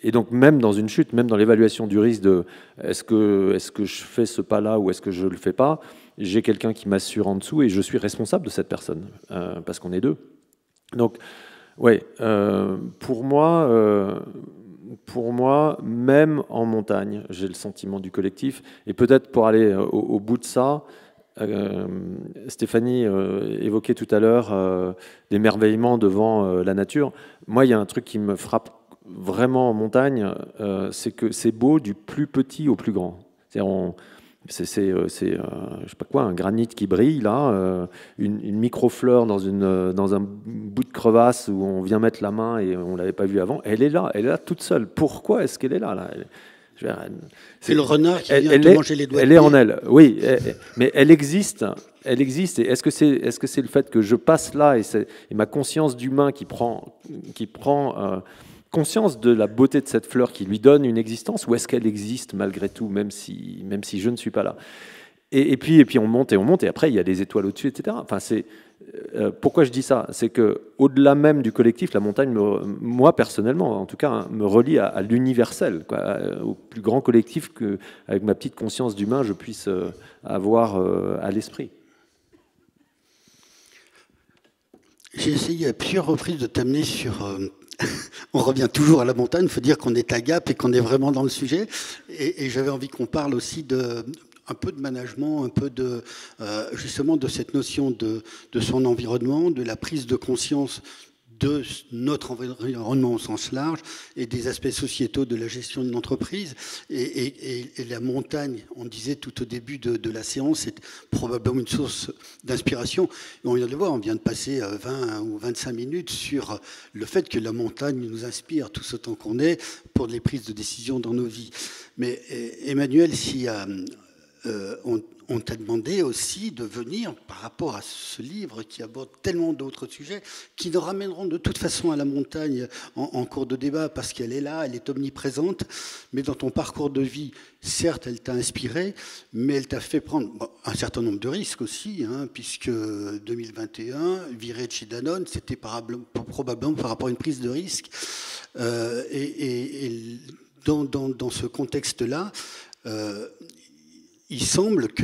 Et donc, même dans une chute, même dans l'évaluation du risque de est-ce que je fais ce pas-là ou est-ce que je ne le fais pas, j'ai quelqu'un qui m'assure en dessous et je suis responsable de cette personne, parce qu'on est deux. Donc, ouais, pour moi, même en montagne, j'ai le sentiment du collectif. Et peut-être pour aller au bout de ça, Stéphanie évoquait tout à l'heure l'émerveillement devant la nature. Moi, il y a un truc qui me frappe vraiment en montagne, c'est que c'est beau du plus petit au plus grand. C'est je sais pas quoi, un granit qui brille là, une microfleur dans un bout de crevasse où on vient mettre la main et on l'avait pas vue avant. Elle est là toute seule. Pourquoi est-ce qu'elle est là, C'est le renard qui vient te manger les doigts. Elle est en elle, oui, mais elle existe. Elle existe. Et est-ce que c'est le fait que je passe là et ma conscience d'humain qui prend conscience de la beauté de cette fleur qui lui donne une existence, ou est-ce qu'elle existe malgré tout, même si je ne suis pas là? Et puis on monte, et après il y a des étoiles au-dessus, etc. Enfin, pourquoi je dis ça? C'est que au-delà même du collectif, la montagne, moi personnellement, en tout cas, hein, me relie à l'universel, quoi, au plus grand collectif que, avec ma petite conscience d'humain, je puisse avoir à l'esprit. J'ai essayé à plusieurs reprises de t'amener sur... On revient toujours à la montagne, il faut dire qu'on est à Gap et qu'on est vraiment dans le sujet. Et j'avais envie qu'on parle aussi un peu de management, un peu justement de cette notion de son environnement, de la prise de conscience de notre environnement au sens large et des aspects sociétaux de la gestion d'une entreprise. Et la montagne, on disait tout au début de la séance, c'est probablement une source d'inspiration. On vient de le voir, on vient de passer 20 ou 25 minutes sur le fait que la montagne nous inspire tous autant qu'on est pour les prises de décision dans nos vies. Mais Emmanuel, si on t'a demandé aussi de venir par rapport à ce livre qui aborde tellement d'autres sujets qui nous ramèneront de toute façon à la montagne en cours de débat parce qu'elle est là, elle est omniprésente, mais dans ton parcours de vie, certes, elle t'a inspiré, mais elle t'a fait prendre un certain nombre de risques aussi, hein, puisque 2021, virer de chez Danone, c'était probablement par rapport à une prise de risque. Et dans ce contexte-là, il semble que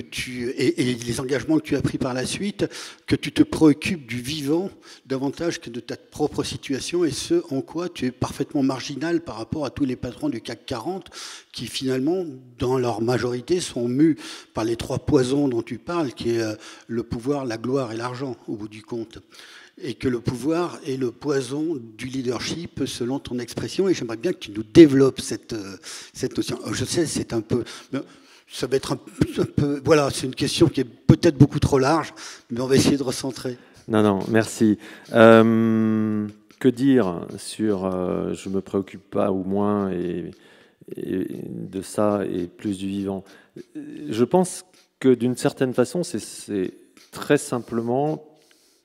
et les engagements que tu as pris par la suite, que tu te préoccupes du vivant davantage que de ta propre situation, et ce, en quoi tu es parfaitement marginal par rapport à tous les patrons du CAC 40 qui, finalement, dans leur majorité, sont mus par les trois poisons dont tu parles, qui est le pouvoir, la gloire et l'argent, au bout du compte. Et que le pouvoir est le poison du leadership, selon ton expression, et j'aimerais bien que tu nous développes cette notion. Je sais, c'est un peu... Ça va être un peu... Voilà, c'est une question qui est peut-être beaucoup trop large, mais on va essayer de recentrer. Non, merci. Que dire sur je me préoccupe pas ou moins et de ça et plus du vivant? Je pense que d'une certaine façon, c'est très simplement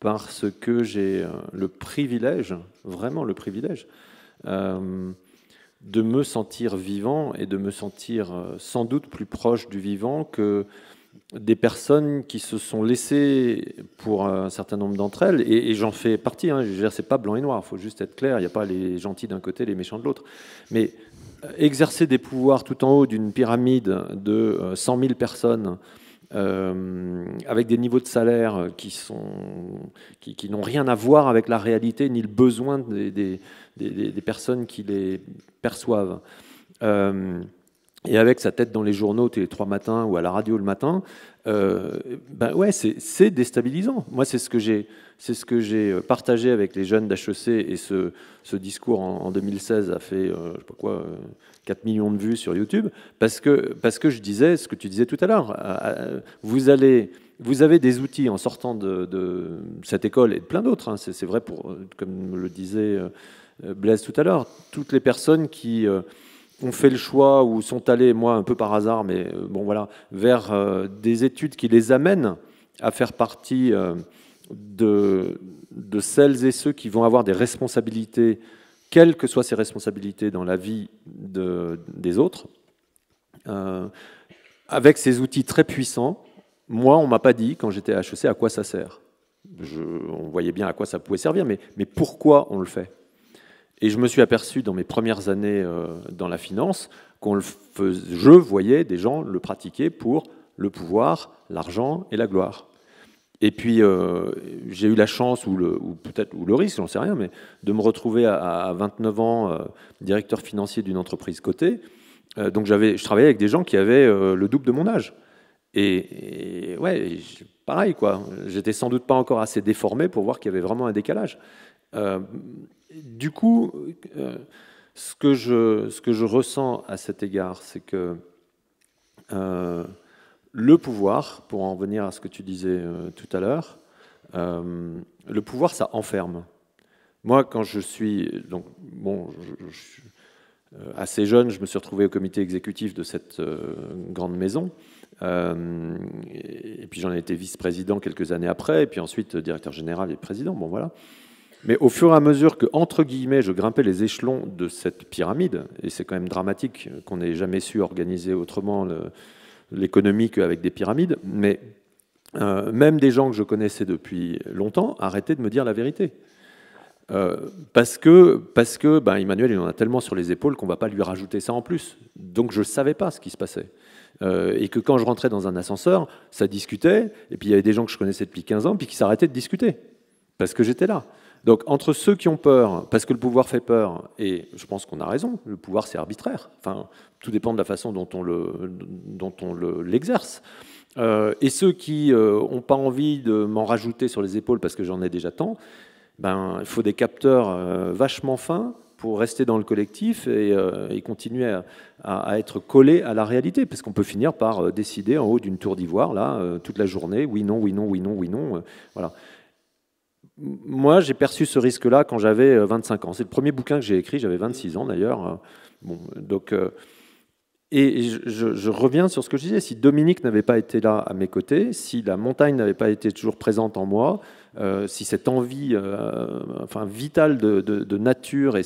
parce que j'ai le privilège, vraiment le privilège, de me sentir vivant et de me sentir sans doute plus proche du vivant que des personnes qui se sont laissées, pour un certain nombre d'entre elles, et j'en fais partie, hein, je veux dire, c'est pas blanc et noir, il faut juste être clair, il n'y a pas les gentils d'un côté, les méchants de l'autre, mais exercer des pouvoirs tout en haut d'une pyramide de 100 000 personnes, avec des niveaux de salaire qui n'ont rien à voir avec la réalité, ni le besoin des personnes qui les perçoivent, et avec sa tête dans les journaux tous les 3 matins ou à la radio le matin, ben ouais, c'est déstabilisant. Moi, c'est ce que j'ai partagé avec les jeunes d'HEC, et ce discours en 2016 a fait, je sais pas quoi, 4 millions de vues sur YouTube, parce que je disais ce que tu disais tout à l'heure. Vous avez des outils en sortant de cette école et de plein d'autres, hein, c'est vrai, comme le disait Blaise tout à l'heure, toutes les personnes qui ont fait le choix ou sont allés, moi un peu par hasard, mais bon voilà, vers des études qui les amènent à faire partie de celles et ceux qui vont avoir des responsabilités, quelles que soient ces responsabilités dans la vie des autres, avec ces outils très puissants. Moi, on m'a pas dit, quand j'étais à HEC, à quoi ça sert. On voyait bien à quoi ça pouvait servir, mais pourquoi on le fait? Et je me suis aperçu dans mes premières années dans la finance je voyais des gens le pratiquer pour le pouvoir, l'argent et la gloire. Et puis j'ai eu la chance, ou peut-être le risque, j'en sais rien, mais de me retrouver à 29 ans directeur financier d'une entreprise cotée. Donc je travaillais avec des gens qui avaient le double de mon âge. Et ouais, pareil quoi. J'étais sans doute pas encore assez déformé pour voir qu'il y avait vraiment un décalage. Du coup, ce que je ressens à cet égard, c'est que le pouvoir, pour en venir à ce que tu disais tout à l'heure, le pouvoir, ça enferme. Moi, quand je suis assez jeune, je me suis retrouvé au comité exécutif de cette grande maison. Et puis j'en ai été vice-président quelques années après, et puis ensuite directeur général et président. Bon, voilà. Mais au fur et à mesure que, entre guillemets, je grimpais les échelons de cette pyramide, et c'est quand même dramatique qu'on n'ait jamais su organiser autrement l'économie qu'avec des pyramides, mais même des gens que je connaissais depuis longtemps arrêtaient de me dire la vérité. Parce que Emmanuel, il en a tellement sur les épaules qu'on ne va pas lui rajouter ça en plus. Donc je ne savais pas ce qui se passait. Et que quand je rentrais dans un ascenseur, ça discutait, et puis il y avait des gens que je connaissais depuis 15 ans, puis qui s'arrêtaient de discuter, parce que j'étais là. Donc entre ceux qui ont peur, parce que le pouvoir fait peur, et je pense qu'on a raison, le pouvoir c'est arbitraire, enfin, tout dépend de la façon dont on l'exerce, et ceux qui n'ont pas envie de m'en rajouter sur les épaules parce que j'en ai déjà tant, ben, il faut des capteurs vachement fins pour rester dans le collectif et continuer à être collé à la réalité, parce qu'on peut finir par décider en haut d'une tour d'ivoire, là, toute la journée, oui, non, oui, non, oui, non, oui, non, voilà. Moi, j'ai perçu ce risque-là quand j'avais 25 ans. C'est le premier bouquin que j'ai écrit, j'avais 26 ans d'ailleurs. Bon, donc, et je reviens sur ce que je disais. Si Dominique n'avait pas été là à mes côtés, si la montagne n'avait pas été toujours présente en moi, si cette envie vitale de nature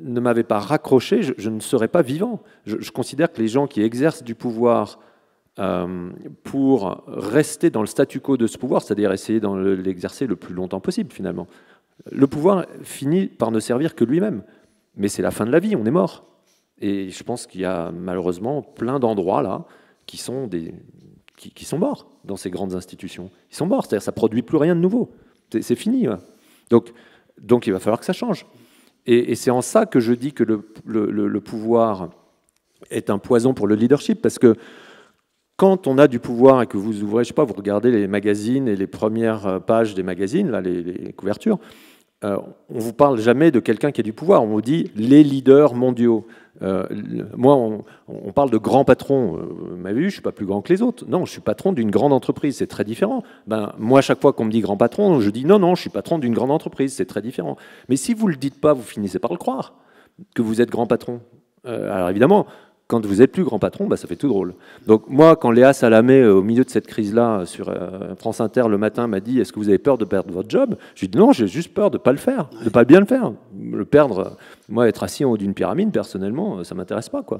ne m'avait pas raccroché, je ne serais pas vivant. Je considère que les gens qui exercent du pouvoir pour rester dans le statu quo de ce pouvoir, c'est-à-dire essayer de l'exercer le plus longtemps possible finalement. Le pouvoir finit par ne servir que lui-même. Mais c'est la fin de la vie, on est mort. Et je pense qu'il y a malheureusement plein d'endroits là qui sont morts dans ces grandes institutions. Ils sont morts, c'est-à-dire ça ne produit plus rien de nouveau. C'est fini. Là. Donc il va falloir que ça change. Et c'est en ça que je dis que le pouvoir est un poison pour le leadership, parce que quand on a du pouvoir et que vous ouvrez, je sais pas, vous regardez les magazines et les premières pages des magazines, là, les couvertures, on vous parle jamais de quelqu'un qui a du pouvoir. On vous dit les leaders mondiaux. Moi, on parle de grands patrons. Vous m'avez vu, je suis pas plus grand que les autres. Non, je suis patron d'une grande entreprise. C'est très différent. Moi, chaque fois qu'on me dit grand patron, je dis non, je suis patron d'une grande entreprise. C'est très différent. Mais si vous le dites pas, vous finissez par le croire que vous êtes grand patron. Alors évidemment. Quand vous êtes plus grand patron, ça fait tout drôle. Donc moi, quand Léa Salamé, au milieu de cette crise-là, sur France Inter, le matin, m'a dit « Est-ce que vous avez peur de perdre votre job ?» Je lui ai dit « Non, j'ai juste peur de ne pas le faire, de ne pas bien le faire. Le perdre, moi, être assis en haut d'une pyramide, personnellement, ça ne m'intéresse pas. Quoi. »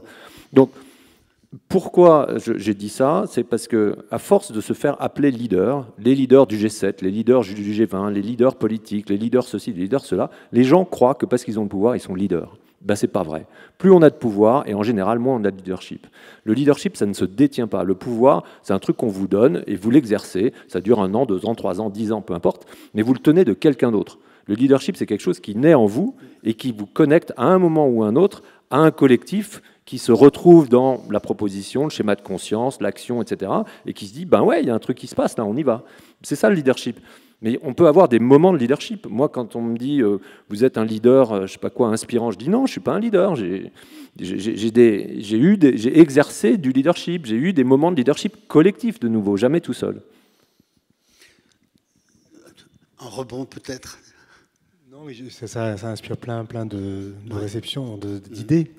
Donc, Pourquoi j'ai dit ça? C'est parce que, à force de se faire appeler leader, les leaders du G7, les leaders du G20, les leaders politiques, les leaders ceci, les leaders cela, les gens croient que parce qu'ils ont le pouvoir, ils sont leaders. Ben, c'est pas vrai. Plus on a de pouvoir, et en général, moins on a de leadership. Le leadership, ça ne se détient pas. Le pouvoir, c'est un truc qu'on vous donne et vous l'exercez. Ça dure 1 an, 2 ans, 3 ans, 10 ans, peu importe. Mais vous le tenez de quelqu'un d'autre. Le leadership, c'est quelque chose qui naît en vous et qui vous connecte à un moment ou à un autre à un collectif qui se retrouve dans la proposition, le schéma de conscience, l'action, etc., et qui se dit, ben ouais, il y a un truc qui se passe là, on y va. C'est ça le leadership. Mais on peut avoir des moments de leadership. Moi, quand on me dit, vous êtes un leader, je sais pas quoi, inspirant, je dis non, je suis pas un leader. J'ai exercé du leadership, j'ai eu des moments de leadership collectif de nouveau, jamais tout seul. Un rebond peut-être. Non, mais ça inspire plein de réceptions, d'idées.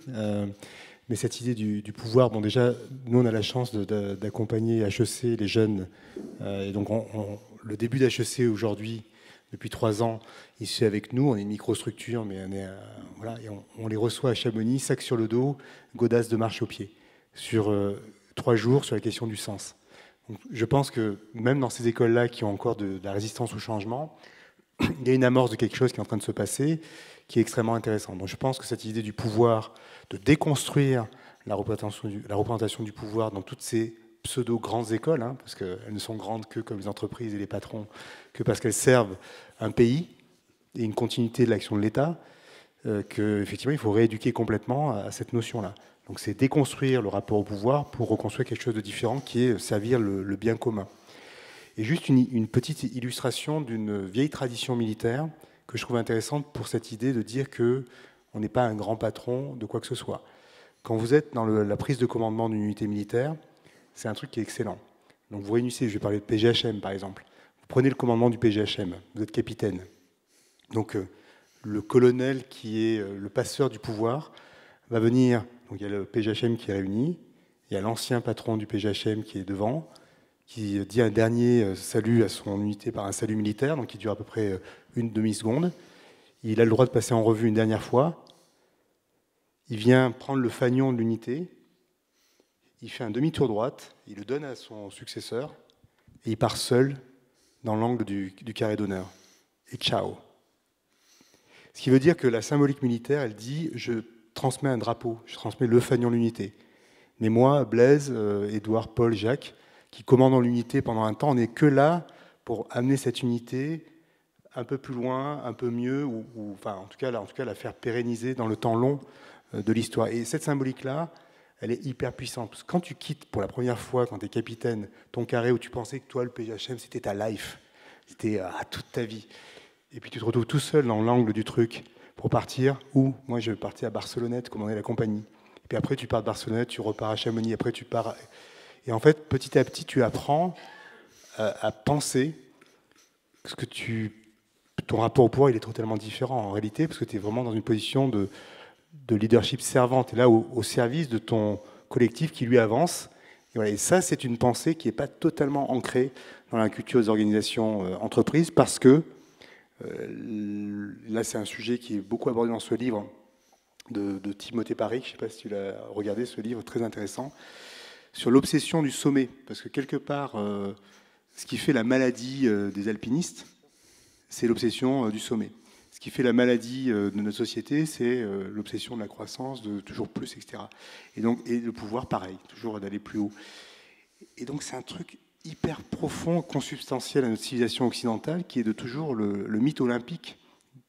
Mais cette idée du pouvoir, bon déjà, nous on a la chance d'accompagner HEC, les jeunes. Et donc le début d'HEC aujourd'hui, depuis 3 ans, il se fait avec nous. On est une microstructure, mais voilà, et on les reçoit à Chamonix, sac sur le dos, godasses de marche au pied, sur 3 jours sur la question du sens. Donc, je pense que même dans ces écoles-là qui ont encore de la résistance au changement, il y a une amorce de quelque chose qui est en train de se passer, qui est extrêmement intéressant. Donc je pense que cette idée du pouvoir, de déconstruire la représentation du pouvoir dans toutes ces pseudo-grandes écoles, hein, parce qu'elles ne sont grandes que comme les entreprises et les patrons, que parce qu'elles servent un pays et une continuité de l'action de l'État, qu'effectivement il faut rééduquer complètement à cette notion-là. Donc c'est déconstruire le rapport au pouvoir pour reconstruire quelque chose de différent qui est servir le bien commun. Et juste une petite illustration d'une vieille tradition militaire que je trouve intéressante pour cette idée de dire qu'on n'est pas un grand patron de quoi que ce soit. Quand vous êtes dans la prise de commandement d'une unité militaire, c'est un truc qui est excellent. Donc vous réunissez, je vais parler de PGHM par exemple. Vous prenez le commandement du PGHM, vous êtes capitaine. Donc le colonel qui est le passeur du pouvoir va venir, donc il y a le PGHM qui est réuni, il y a l'ancien patron du PGHM qui est devant, qui dit un dernier salut à son unité par un salut militaire, donc qui dure à peu près une demi-seconde. Il a le droit de passer en revue une dernière fois. Il vient prendre le fanion de l'unité, il fait un demi-tour droite, il le donne à son successeur, et il part seul dans l'angle du carré d'honneur. Et ciao. Ce qui veut dire que la symbolique militaire, elle dit, je transmets un drapeau, je transmets le fanion de l'unité. Mais moi, Blaise, Édouard, Paul, Jacques, qui commandons l'unité pendant un temps, on n'est que là pour amener cette unité un peu plus loin, un peu mieux, ou enfin, en tout cas la faire pérenniser dans le temps long de l'histoire. Et cette symbolique-là, elle est hyper puissante. Parce que quand tu quittes pour la première fois, quand tu es capitaine, ton carré où tu pensais que toi, le PGHM, c'était ta life, c'était toute ta vie. Et puis tu te retrouves tout seul dans l'angle du truc pour partir, où moi je partais à Barcelonnette, commander la compagnie. Et puis après tu pars de Barcelonnette, tu repars à Chamonix, après tu pars... Et en fait, petit à petit, tu apprends à penser que ton rapport au pouvoir, il est totalement différent en réalité, parce que tu es vraiment dans une position de leadership servant. Tu es là au service de ton collectif qui lui avance. Et, voilà. Et ça, c'est une pensée qui n'est pas totalement ancrée dans la culture des organisations entreprises, parce que là, c'est un sujet qui est beaucoup abordé dans ce livre de Timothée Parric. Je ne sais pas si tu l'as regardé, ce livre très intéressant, sur l'obsession du sommet. Parce que quelque part, ce qui fait la maladie des alpinistes, c'est l'obsession du sommet. Ce qui fait la maladie de notre société, c'est l'obsession de la croissance, de toujours plus, etc. Et le pouvoir, pareil, toujours d'aller plus haut. Et donc c'est un truc hyper profond, consubstantiel à notre civilisation occidentale, qui est de toujours le mythe olympique,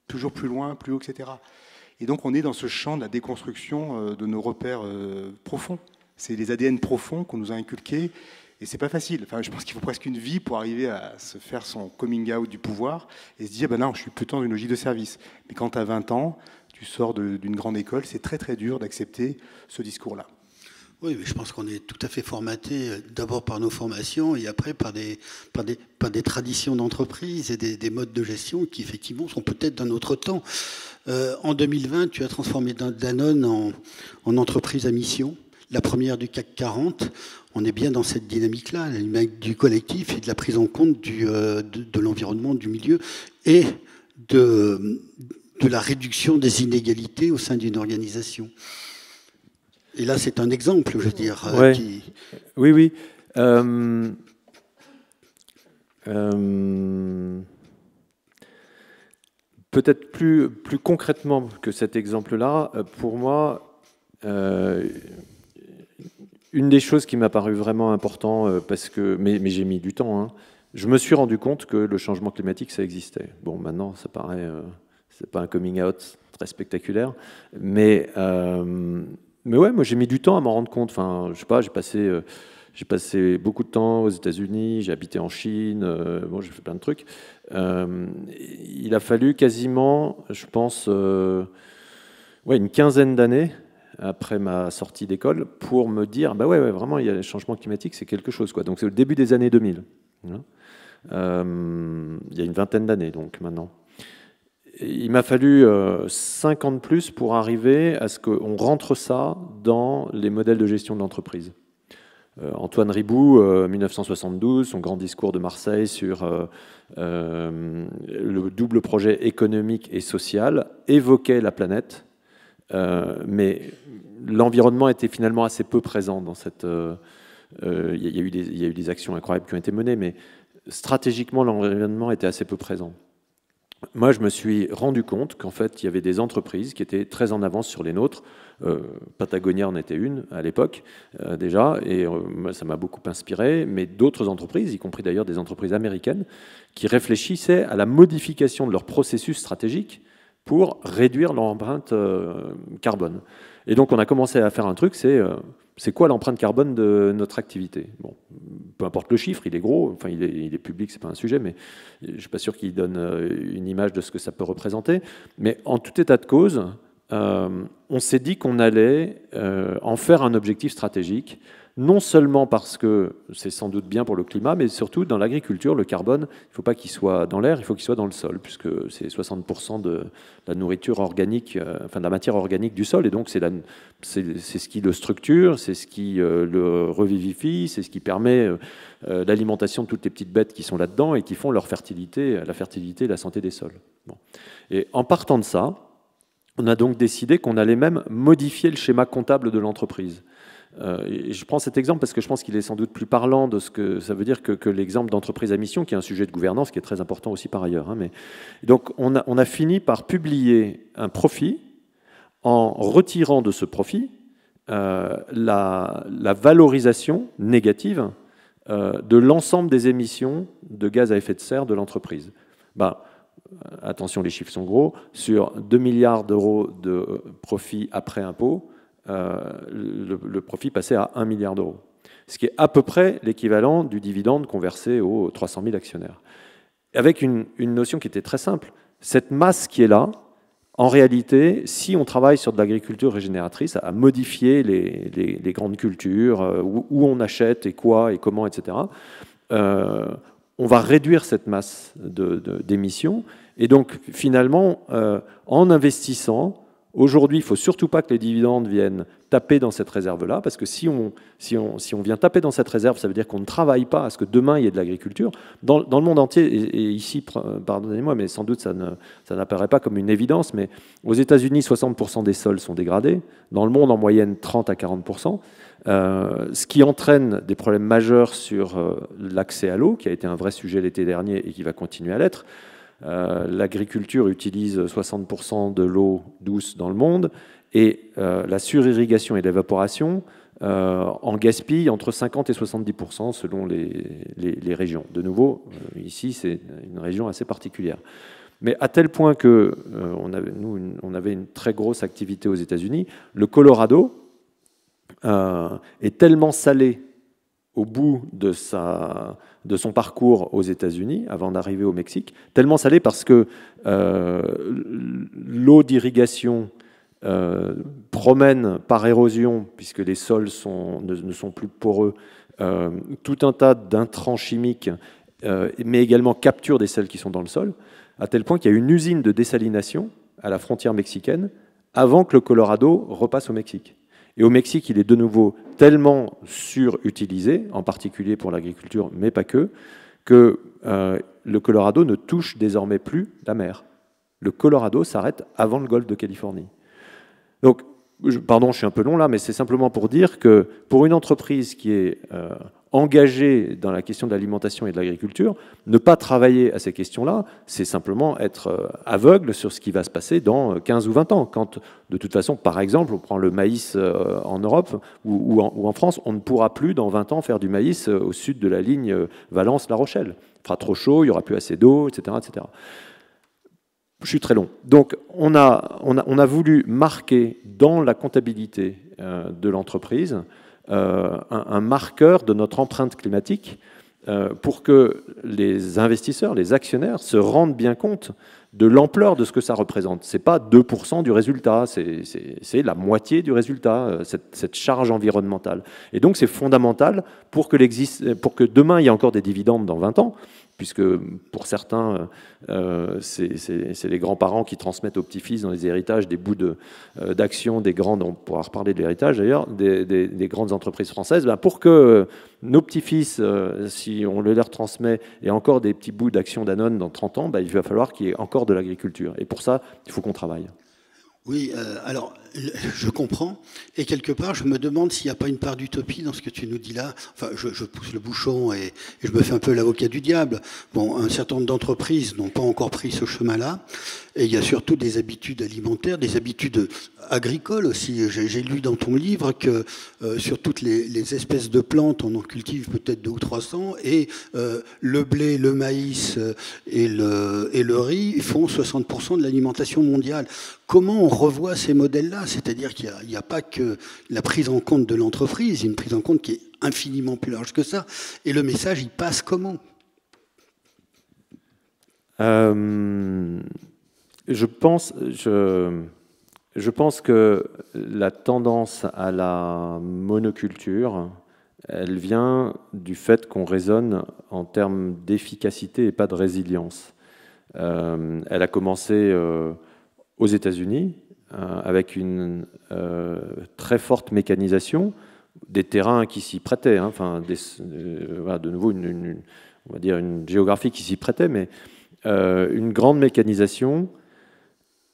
toujours plus loin, plus haut, etc. Et donc on est dans ce champ de la déconstruction de nos repères profonds. C'est les ADN profonds qu'on nous a inculqués, et c'est pas facile. Enfin, je pense qu'il faut presque une vie pour arriver à se faire son coming out du pouvoir et se dire, ben non, je suis plutôt dans une logique de service. Mais quand tu as 20 ans, tu sors d'une grande école, c'est très très dur d'accepter ce discours-là. Oui, mais je pense qu'on est tout à fait formaté d'abord par nos formations et après par des traditions d'entreprise et des modes de gestion qui effectivement sont peut-être d'un autre temps. En 2020, tu as transformé Danone en entreprise à mission, la première du CAC 40. On est bien dans cette dynamique-là, du collectif et de la prise en compte de l'environnement, du milieu et de la réduction des inégalités au sein d'une organisation. Et là, c'est un exemple, je veux dire. Ouais. Qui... Oui, oui. Peut-être plus concrètement que cet exemple-là, pour moi, une des choses qui m'a paru vraiment important, parce que, mais j'ai mis du temps, hein, je me suis rendu compte que le changement climatique, ça existait. Bon, maintenant, ça paraît, c'est pas un coming out très spectaculaire, mais ouais, moi j'ai mis du temps à m'en rendre compte. Enfin, je sais pas, j'ai passé beaucoup de temps aux États-Unis, j'ai habité en Chine, bon, j'ai fait plein de trucs. Il a fallu quasiment, je pense, ouais, une quinzaine d'années après ma sortie d'école pour me dire, bah ouais, vraiment, il y a les changements climatiques, c'est quelque chose, quoi. Donc c'est le début des années 2000. Hein. Il y a une vingtaine d'années, donc maintenant. Il m'a fallu 5 ans de plus pour arriver à ce qu'on rentre ça dans les modèles de gestion de l'entreprise. Antoine Riboud, 1972, son grand discours de Marseille sur le double projet économique et social, évoquait la planète, mais l'environnement était finalement assez peu présent dans cette... il y a eu des actions incroyables qui ont été menées, mais stratégiquement, l'environnement était assez peu présent. Moi, je me suis rendu compte qu'en fait, il y avait des entreprises qui étaient très en avance sur les nôtres. Patagonia en était une à l'époque déjà, et ça m'a beaucoup inspiré, mais d'autres entreprises, y compris d'ailleurs des entreprises américaines, qui réfléchissaient à la modification de leur processus stratégique pour réduire leur empreinte carbone. Et donc, on a commencé à faire un truc, c'est quoi l'empreinte carbone de notre activité? Bon, peu importe le chiffre, il est gros, enfin il est public, c'est pas un sujet, mais je ne suis pas sûr qu'il donne une image de ce que ça peut représenter. Mais en tout état de cause, on s'est dit qu'on allait en faire un objectif stratégique, non seulement parce que c'est sans doute bien pour le climat, mais surtout dans l'agriculture, le carbone, il ne faut pas qu'il soit dans l'air, il faut qu'il soit dans le sol, puisque c'est 60% de la nourriture organique, enfin de la matière organique du sol, et donc c'est ce qui le structure, c'est ce qui le revivifie, c'est ce qui permet l'alimentation de toutes les petites bêtes qui sont là-dedans et qui font leur fertilité, la fertilité et la santé des sols. Bon. Et en partant de ça, on a donc décidé qu'on allait même modifier le schéma comptable de l'entreprise. Et je prends cet exemple parce que je pense qu'il est sans doute plus parlant de ce que ça veut dire que l'exemple d'entreprise à mission, qui est un sujet de gouvernance qui est très important aussi par ailleurs. Hein, mais... Donc on a fini par publier un profit en retirant de ce profit la valorisation négative de l'ensemble des émissions de gaz à effet de serre de l'entreprise. Ben, attention, les chiffres sont gros. Sur 2 milliards d'euros de profit après impôt, le profit passait à 1 milliard d'euros, ce qui est à peu près l'équivalent du dividende qu'on versait aux 300 000 actionnaires. Avec une notion qui était très simple. Cette masse qui est là, en réalité, si on travaille sur de l'agriculture régénératrice, à modifier les grandes cultures, où on achète et quoi et comment, etc., on va réduire cette masse d'émissions. Et donc, finalement, en investissant, aujourd'hui, il ne faut surtout pas que les dividendes viennent taper dans cette réserve-là, parce que si on vient taper dans cette réserve, ça veut dire qu'on ne travaille pas à ce que demain, il y ait de l'agriculture. Dans le monde entier, et ici, pardonnez-moi, mais sans doute ça n'apparaît pas comme une évidence, mais aux États-Unis, 60% des sols sont dégradés. Dans le monde, en moyenne, 30 à 40%. Ce qui entraîne des problèmes majeurs sur l'accès à l'eau, qui a été un vrai sujet l'été dernier et qui va continuer à l'être. L'agriculture utilise 60% de l'eau douce dans le monde et la surirrigation et l'évaporation en gaspillent entre 50 et 70% selon les régions. De nouveau, ici, c'est une région assez particulière. Mais à tel point que on avait une très grosse activité aux États-Unis, le Colorado est tellement salé au bout de son parcours aux États-Unis, avant d'arriver au Mexique, tellement salé parce que l'eau d'irrigation promène par érosion, puisque les sols ne sont plus poreux, tout un tas d'intrants chimiques, mais également capture des sels qui sont dans le sol, à tel point qu'il y a une usine de dessalination à la frontière mexicaine avant que le Colorado repasse au Mexique. Et au Mexique, il est de nouveau tellement surutilisé, en particulier pour l'agriculture, mais pas que le Colorado ne touche désormais plus la mer. Le Colorado s'arrête avant le golfe de Californie. Donc, pardon, je suis un peu long là, mais c'est simplement pour dire que pour une entreprise qui est engagée dans la question de l'alimentation et de l'agriculture, ne pas travailler à ces questions-là, c'est simplement être aveugle sur ce qui va se passer dans 15 ou 20 ans. Quand, de toute façon, par exemple, on prend le maïs en Europe ou en France, on ne pourra plus dans 20 ans faire du maïs au sud de la ligne Valence-La Rochelle. Il fera trop chaud, il n'y aura plus assez d'eau, etc., etc. Je suis très long. Donc, on a voulu marquer dans la comptabilité de l'entreprise un marqueur de notre empreinte climatique pour que les investisseurs, les actionnaires se rendent bien compte de l'ampleur de ce que ça représente. Ce n'est pas 2% du résultat, c'est la moitié du résultat, cette charge environnementale. Et donc, c'est fondamental pour que demain, il y ait encore des dividendes dans 20 ans, puisque pour certains, c'est les grands-parents qui transmettent aux petits-fils dans les héritages des bouts d'actions des grandes, on pourra reparler de l'héritage d'ailleurs, des grandes entreprises françaises. Ben pour que nos petits-fils, si on le leur transmet, aient encore des petits bouts d'actions Danone dans 30 ans, ben il va falloir qu'il y ait encore de l'agriculture. Et pour ça, il faut qu'on travaille. Oui, alors je comprends, et quelque part je me demande s'il n'y a pas une part d'utopie dans ce que tu nous dis là. Enfin, je pousse le bouchon et je me fais un peu l'avocat du diable. Bon, un certain nombre d'entreprises n'ont pas encore pris ce chemin-là, et il y a surtout des habitudes alimentaires, des habitudes agricoles aussi. J'ai lu dans ton livre que sur toutes les espèces de plantes, on en cultive peut-être 200 ou 300, et le blé, le maïs et le riz font 60% de l'alimentation mondiale. Comment on revoit ces modèles-là? C'est-à-dire qu'il n'y a pas que la prise en compte de l'entreprise, il y a une prise en compte qui est infiniment plus large que ça. Et le message, il passe comment? Je pense que la tendance à la monoculture, elle vient du fait qu'on raisonne en termes d'efficacité et pas de résilience. Elle a commencé aux États-Unis avec une très forte mécanisation, des terrains qui s'y prêtaient, hein, enfin, voilà, de nouveau on va dire une géographie qui s'y prêtait, mais une grande mécanisation,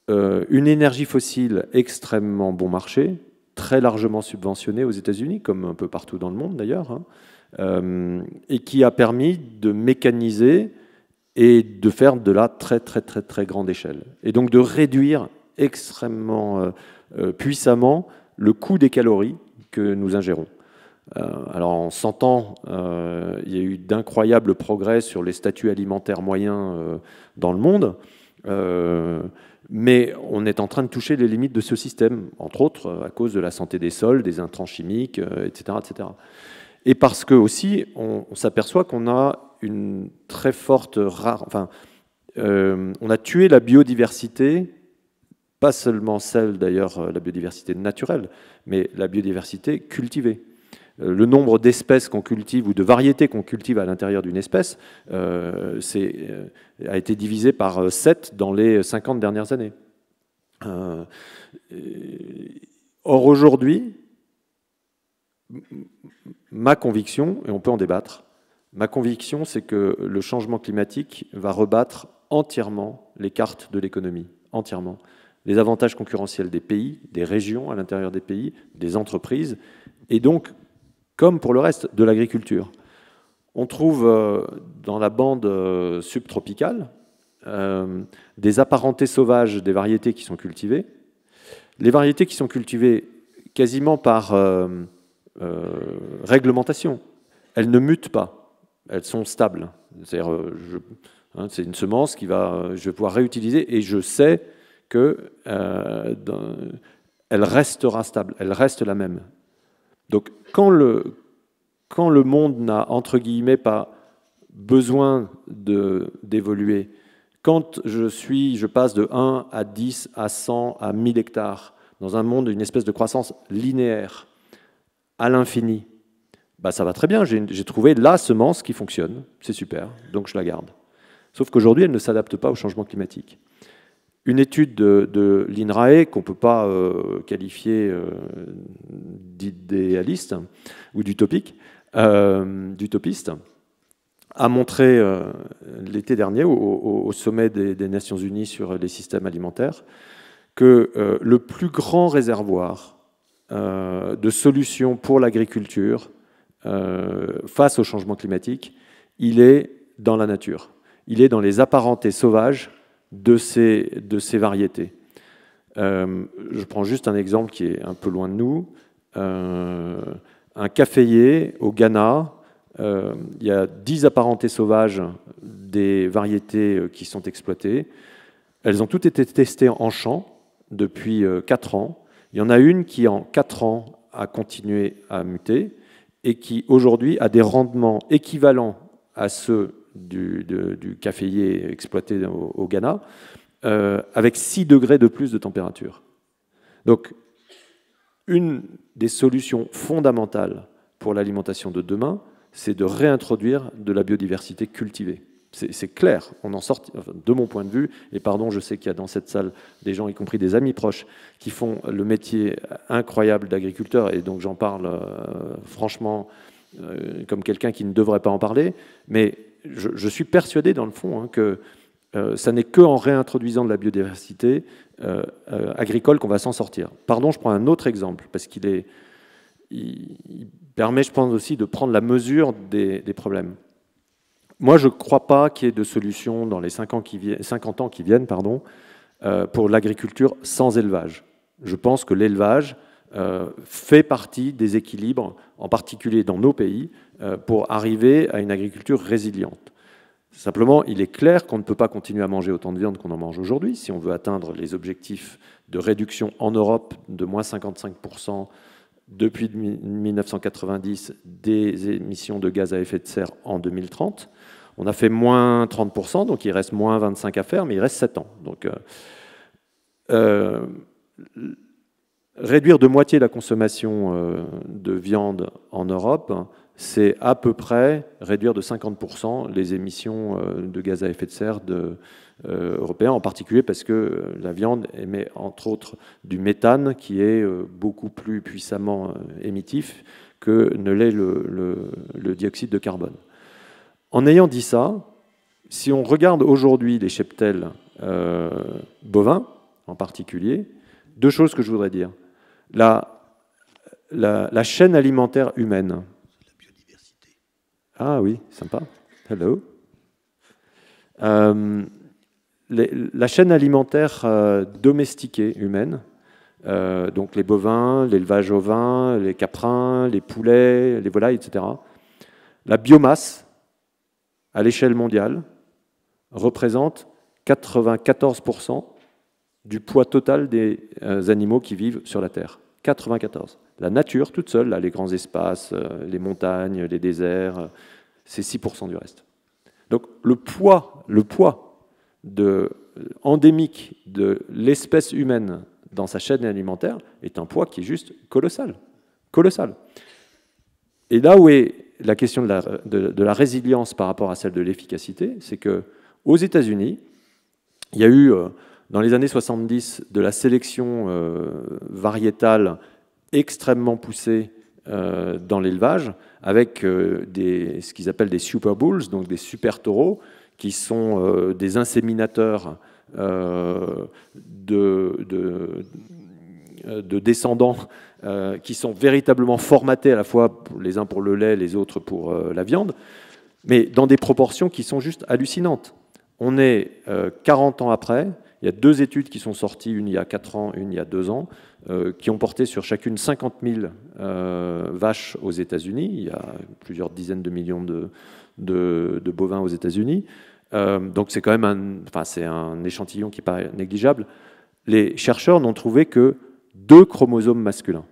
une énergie fossile extrêmement bon marché, très largement subventionnée aux États-Unis, comme un peu partout dans le monde d'ailleurs, hein, et qui a permis de mécaniser et de faire de la très très très très grande échelle, et donc de réduire extrêmement puissamment le coût des calories que nous ingérons. Alors en 100 ans, il y a eu d'incroyables progrès sur les statuts alimentaires moyens dans le monde, mais on est en train de toucher les limites de ce système, entre autres à cause de la santé des sols, des intrants chimiques, etc., etc. Et parce que aussi, on s'aperçoit qu'on a une très forte on a tué la biodiversité, pas seulement celle d'ailleurs, la biodiversité naturelle, mais la biodiversité cultivée. Le nombre d'espèces qu'on cultive ou de variétés qu'on cultive à l'intérieur d'une espèce a été divisé par 7 dans les 50 dernières années. Or aujourd'hui, ma conviction, et on peut en débattre, ma conviction, c'est que le changement climatique va rebattre entièrement les cartes de l'économie, entièrement. Les avantages concurrentiels des pays, des régions à l'intérieur des pays, des entreprises, et donc, comme pour le reste, de l'agriculture. On trouve dans la bande subtropicale des apparentés sauvages des variétés qui sont cultivées. Les variétés qui sont cultivées quasiment par réglementation, elles ne mutent pas. Elles sont stables. C'est-à-dire, c'est une semence je vais pouvoir réutiliser et je sais qu'elle restera stable, elle reste la même. Donc, quand le monde n'a, entre guillemets, pas besoin d'évoluer, quand je passe de 1 à 10 à 100 à 1000 hectares, dans un monde, une espèce de croissance linéaire, à l'infini, bah ça va très bien, j'ai trouvé la semence qui fonctionne, c'est super, donc je la garde. Sauf qu'aujourd'hui, elle ne s'adapte pas au changement climatique. Une étude de l'INRAE, qu'on ne peut pas qualifier d'idéaliste ou d'utopiste, a montré l'été dernier, au sommet des Nations Unies sur les systèmes alimentaires, que le plus grand réservoir de solutions pour l'agriculture face au changement climatique, il est dans la nature. Il est dans les apparentés sauvages de ces variétés. Je prends juste un exemple qui est un peu loin de nous. Un caféier au Ghana, il y a 10 apparentés sauvages des variétés qui sont exploitées. Elles ont toutes été testées en champ depuis 4 ans. Il y en a une qui, en 4 ans, a continué à muter et qui, aujourd'hui, a des rendements équivalents à ceux du caféier exploité au Ghana, avec 6 degrés de plus de température. Donc, une des solutions fondamentales pour l'alimentation de demain, c'est de réintroduire de la biodiversité cultivée. C'est clair, on en sort, de mon point de vue, et pardon, je sais qu'il y a dans cette salle des gens, y compris des amis proches, qui font le métier incroyable d'agriculteur, et donc j'en parle franchement comme quelqu'un qui ne devrait pas en parler, mais je suis persuadé dans le fond que ça n'est qu'en réintroduisant de la biodiversité agricole qu'on va s'en sortir. Pardon, je prends un autre exemple, parce qu'il permet, je pense aussi, de prendre la mesure des problèmes. Moi, je ne crois pas qu'il y ait de solution dans les 50 ans qui viennent pour l'agriculture sans élevage. Je pense que l'élevage fait partie des équilibres, en particulier dans nos pays, pour arriver à une agriculture résiliente. Simplement, il est clair qu'on ne peut pas continuer à manger autant de viande qu'on en mange aujourd'hui si on veut atteindre les objectifs de réduction en Europe de moins 55% depuis 1990 des émissions de gaz à effet de serre en 2030. On a fait moins 30%, donc il reste moins 25 à faire, mais il reste 7 ans. Donc, réduire de moitié la consommation de viande en Europe, c'est à peu près réduire de 50% les émissions de gaz à effet de serre européens, en particulier parce que la viande émet entre autres du méthane qui est beaucoup plus puissamment émettif que ne l'est le dioxyde de carbone. En ayant dit ça, si on regarde aujourd'hui les cheptels bovins en particulier, 2 choses que je voudrais dire. La chaîne alimentaire humaine. Ah oui, sympa. Hello. La chaîne alimentaire domestiquée humaine, donc les bovins, l'élevage ovin, les caprins, les poulets, les volailles, etc. La biomasse, à l'échelle mondiale, représente 94% du poids total des animaux qui vivent sur la Terre. 94. La nature, toute seule, là, les grands espaces, les montagnes, les déserts, c'est 6% du reste. Donc le poids endémique de l'espèce humaine dans sa chaîne alimentaire est un poids qui est juste colossal. Colossal. Et là où est la question de la résilience par rapport à celle de l'efficacité, c'est qu'aux États-Unis, il y a eu, dans les années 70, de la sélection variétale extrêmement poussée dans l'élevage, avec ce qu'ils appellent des super bulls, donc des super taureaux, qui sont des inséminateurs de descendants qui sont véritablement formatés à la fois les uns pour le lait, les autres pour la viande, mais dans des proportions qui sont juste hallucinantes. On est 40 ans après, il y a 2 études qui sont sorties, une il y a 4 ans, une il y a 2 ans, qui ont porté sur chacune 50 000 vaches aux États-Unis. Il y a plusieurs dizaines de millions de bovins aux États-Unis. Donc c'est quand même un échantillon qui paraît négligeable. Les chercheurs n'ont trouvé que 2 chromosomes masculins.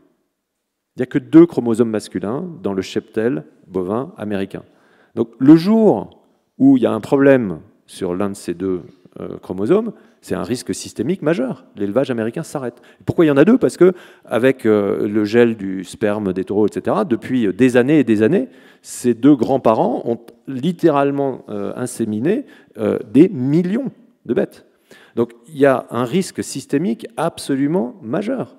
Il n'y a que 2 chromosomes masculins dans le cheptel bovin américain. Donc le jour où il y a un problème sur l'un de ces 2 chromosomes, c'est un risque systémique majeur. L'élevage américain s'arrête. Pourquoi il y en a 2? Parce qu'avec le gel du sperme des taureaux, etc., depuis des années et des années, ces 2 grands-parents ont littéralement inséminé des millions de bêtes. Donc il y a un risque systémique absolument majeur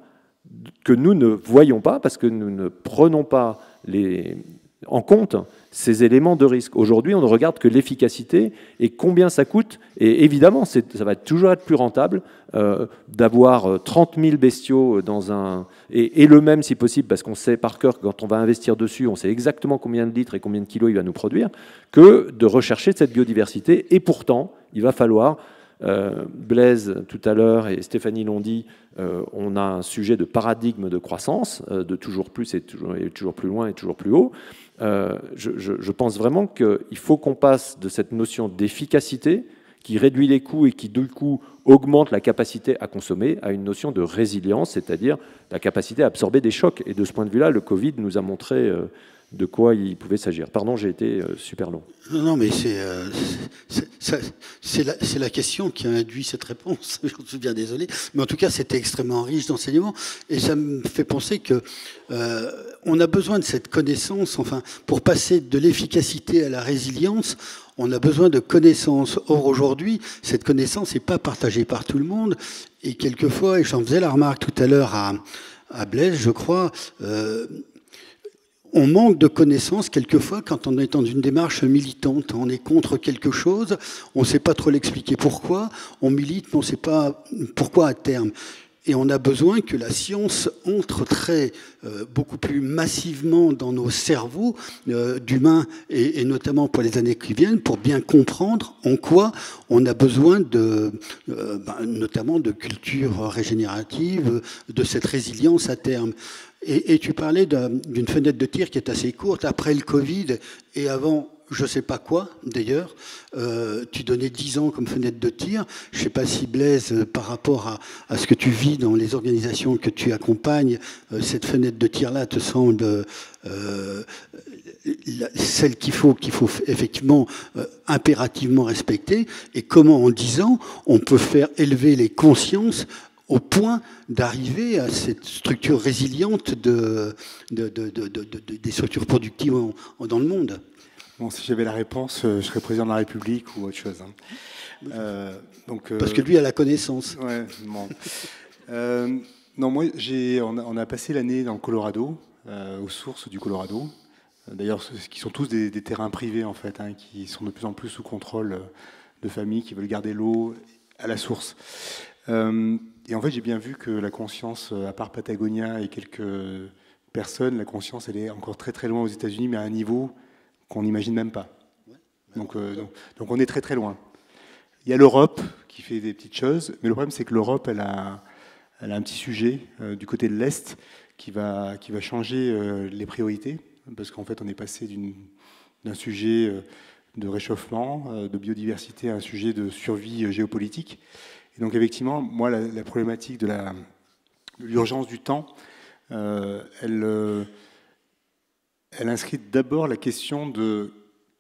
que nous ne voyons pas parce que nous ne prenons pas les en compte ces éléments de risque. Aujourd'hui, on ne regarde que l'efficacité et combien ça coûte. Et évidemment, ça va toujours être plus rentable d'avoir 30 000 bestiaux dans un... Et le même, si possible, parce qu'on sait par cœur que quand on va investir dessus, on sait exactement combien de litres et combien de kilos il va nous produire, que de rechercher cette biodiversité. Et pourtant, il va falloir... Blaise, tout à l'heure, et Stéphanie l'ont dit, on a un sujet de paradigme de croissance, de toujours plus et toujours plus loin et toujours plus haut. Je pense vraiment qu'il faut qu'on passe de cette notion d'efficacité qui réduit les coûts et qui, du coup, augmente la capacité à consommer, à une notion de résilience, c'est-à-dire la capacité à absorber des chocs. Et de ce point de vue-là, le Covid nous a montré de quoi il pouvait s'agir. Pardon, j'ai été super long. Non, mais c'est la question qui a induit cette réponse. Je suis bien désolé. Mais en tout cas, c'était extrêmement riche d'enseignements. Et ça me fait penser que on a besoin de cette connaissance. Enfin, pour passer de l'efficacité à la résilience, on a besoin de connaissances. Or, aujourd'hui, cette connaissance n'est pas partagée par tout le monde. Et quelquefois, et j'en faisais la remarque tout à l'heure à Blaise, je crois... on manque de connaissances quelquefois quand on est dans une démarche militante. On est contre quelque chose, on ne sait pas trop l'expliquer pourquoi, on milite, mais on ne sait pas pourquoi à terme. Et on a besoin que la science entre beaucoup plus massivement dans nos cerveaux d'humains, et notamment pour les années qui viennent, pour bien comprendre en quoi on a besoin notamment de culture régénérative, de cette résilience à terme. Et tu parlais d'une fenêtre de tir qui est assez courte, après le Covid et avant je ne sais pas quoi, d'ailleurs. Tu donnais 10 ans comme fenêtre de tir. Je ne sais pas si Blaise, par rapport à ce que tu vis dans les organisations que tu accompagnes, cette fenêtre de tir-là te semble celle qu'il faut effectivement impérativement respecter. Et comment, en 10 ans, on peut faire élever les consciences au point d'arriver à cette structure résiliente des structures productives dans le monde. Bon, si j'avais la réponse, je serais président de la République ou autre chose. Parce que lui a la connaissance. Ouais, bon. Non, moi, on a passé l'année dans le Colorado, aux sources du Colorado. D'ailleurs, qui sont tous des terrains privés, en fait, qui sont de plus en plus sous contrôle de familles qui veulent garder l'eau à la source. Et en fait, j'ai bien vu que la conscience, à part Patagonia et quelques personnes, la conscience, elle est encore très très loin aux États-Unis, mais à un niveau qu'on n'imagine même pas. Donc on est très très loin. Il y a l'Europe qui fait des petites choses, mais le problème c'est que l'Europe, elle a un petit sujet du côté de l'Est qui va changer les priorités, parce qu'en fait on est passé d'un sujet de réchauffement, de biodiversité à un sujet de survie géopolitique. Et donc effectivement, moi, la problématique de l'urgence du temps, elle inscrit d'abord la question de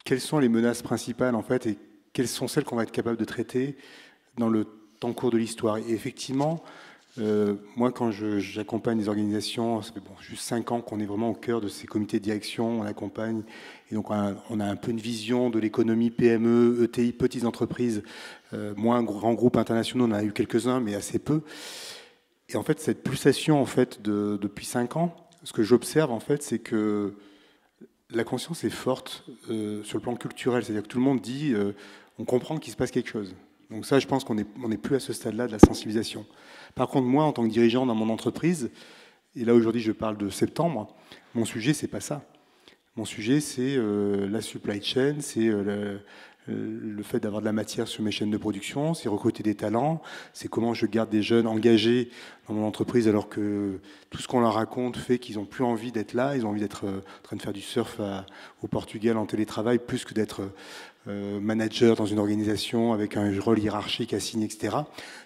quelles sont les menaces principales, en fait, et quelles sont celles qu'on va être capable de traiter dans le temps court de l'histoire. Et effectivement, moi, quand j'accompagne des organisations, ça fait juste 5 ans qu'on est vraiment au cœur de ces comités de direction, on accompagne, et donc on a un peu une vision de l'économie PME, ETI, petites entreprises, moins grands groupes internationaux, on en a eu quelques-uns, mais assez peu. Et en fait, cette pulsation, en fait, depuis 5 ans, ce que j'observe, en fait, c'est que la conscience est forte sur le plan culturel, c'est-à-dire que tout le monde dit, on comprend qu'il se passe quelque chose. Donc ça, je pense qu'on n'est plus à ce stade-là de la sensibilisation. Par contre, moi, en tant que dirigeant dans mon entreprise, et là aujourd'hui je parle de septembre, mon sujet, c'est pas ça. Mon sujet, c'est la supply chain, c'est le fait d'avoir de la matière sur mes chaînes de production, c'est recruter des talents, c'est comment je garde des jeunes engagés dans mon entreprise alors que tout ce qu'on leur raconte fait qu'ils n'ont plus envie d'être là, ils ont envie d'être en train de faire du surf au Portugal en télétravail plus que d'être manager dans une organisation avec un rôle hiérarchique assigné, etc.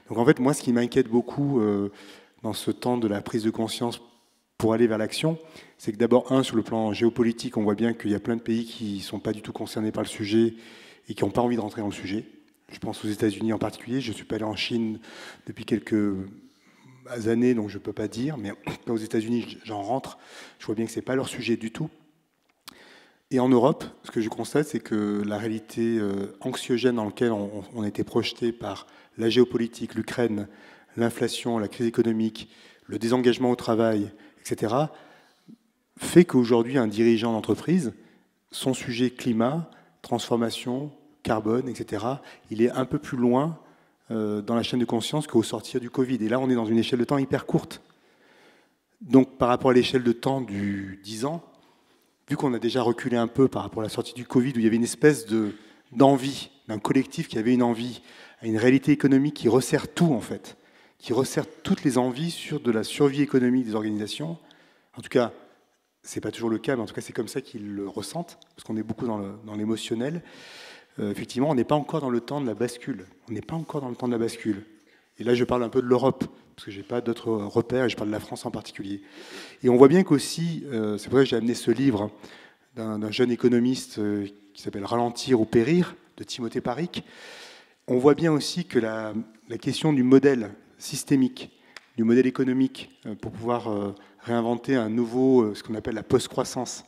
Donc en fait, moi, ce qui m'inquiète beaucoup dans ce temps de la prise de conscience pour aller vers l'action, c'est que d'abord, sur le plan géopolitique, on voit bien qu'il y a plein de pays qui ne sont pas du tout concernés par le sujet et qui n'ont pas envie de rentrer dans le sujet. Je pense aux États-Unis en particulier. Je ne suis pas allé en Chine depuis quelques années, donc je ne peux pas dire, mais aux États-Unis, j'en rentre. Je vois bien que ce n'est pas leur sujet du tout. Et en Europe, ce que je constate, c'est que la réalité anxiogène dans laquelle on a été projeté par la géopolitique, l'Ukraine, l'inflation, la crise économique, le désengagement au travail, etc., fait qu'aujourd'hui, un dirigeant d'entreprise, son sujet climat, transformation, carbone, etc., il est un peu plus loin dans la chaîne de conscience qu'au sortir du Covid. Et là, on est dans une échelle de temps hyper courte. Donc, par rapport à l'échelle de temps du 10 ans, vu qu'on a déjà reculé un peu par rapport à la sortie du Covid, où il y avait une espèce d'envie, d'un collectif qui avait une envie, à une réalité économique qui resserre tout, en fait, qui resserre toutes les envies sur de la survie économique des organisations. En tout cas, ce n'est pas toujours le cas, mais en tout cas, c'est comme ça qu'ils le ressentent, parce qu'on est beaucoup dans l'émotionnel. Effectivement, on n'est pas encore dans le temps de la bascule. On n'est pas encore dans le temps de la bascule. Et là, je parle un peu de l'Europe, parce que je n'ai pas d'autres repères, et je parle de la France en particulier. Et on voit bien qu'aussi, c'est pour ça que j'ai amené ce livre d'un jeune économiste qui s'appelle « Ralentir ou périr » de Timothée Paric. On voit bien aussi que la question du modèle systémique, du modèle économique, pour pouvoir réinventer un nouveau, ce qu'on appelle la post-croissance,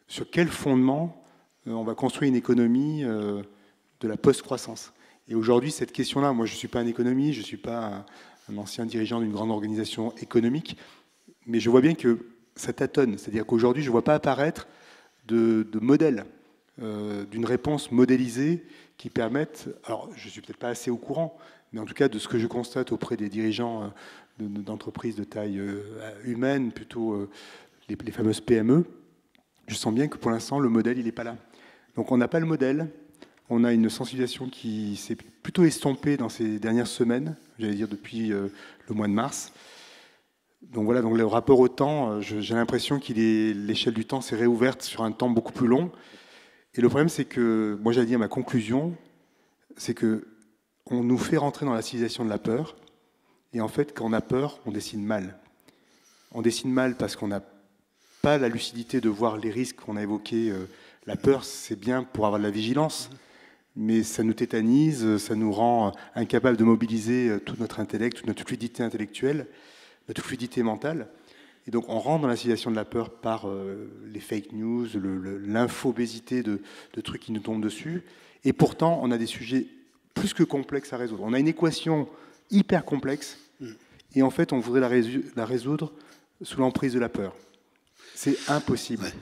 sur quel fondement on va construire une économie de la post-croissance. Et aujourd'hui, cette question-là, moi je ne suis pas un économiste, je ne suis pas un ancien dirigeant d'une grande organisation économique, mais je vois bien que ça tâtonne. C'est-à-dire qu'aujourd'hui, je ne vois pas apparaître de modèle, d'une réponse modélisée qui permette, alors je ne suis peut-être pas assez au courant, mais en tout cas de ce que je constate auprès des dirigeants d'entreprises de taille humaine, plutôt les fameuses PME, je sens bien que pour l'instant, le modèle, il n'est pas là. Donc on n'a pas le modèle, on a une sensibilisation qui s'est plutôt estompée dans ces dernières semaines, j'allais dire depuis le mois de mars. Donc voilà, donc le rapport au temps, j'ai l'impression que l'échelle du temps s'est réouverte sur un temps beaucoup plus long. Et le problème, c'est que, moi j'allais dire ma conclusion, c'est qu'on nous fait rentrer dans la civilisation de la peur, et en fait, quand on a peur, on décide mal. On décide mal parce qu'on n'a pas la lucidité de voir les risques qu'on a évoqués. La peur, c'est bien pour avoir de la vigilance, mais ça nous tétanise, ça nous rend incapables de mobiliser tout notre intellect, toute notre fluidité intellectuelle, notre fluidité mentale. Et donc on rentre dans la civilisation de la peur par les fake news, l'infobésité de trucs qui nous tombent dessus. Et pourtant, on a des sujets plus que complexes à résoudre. On a une équation hyper complexe, et en fait, on voudrait la résoudre sous l'emprise de la peur. C'est impossible. Ouais.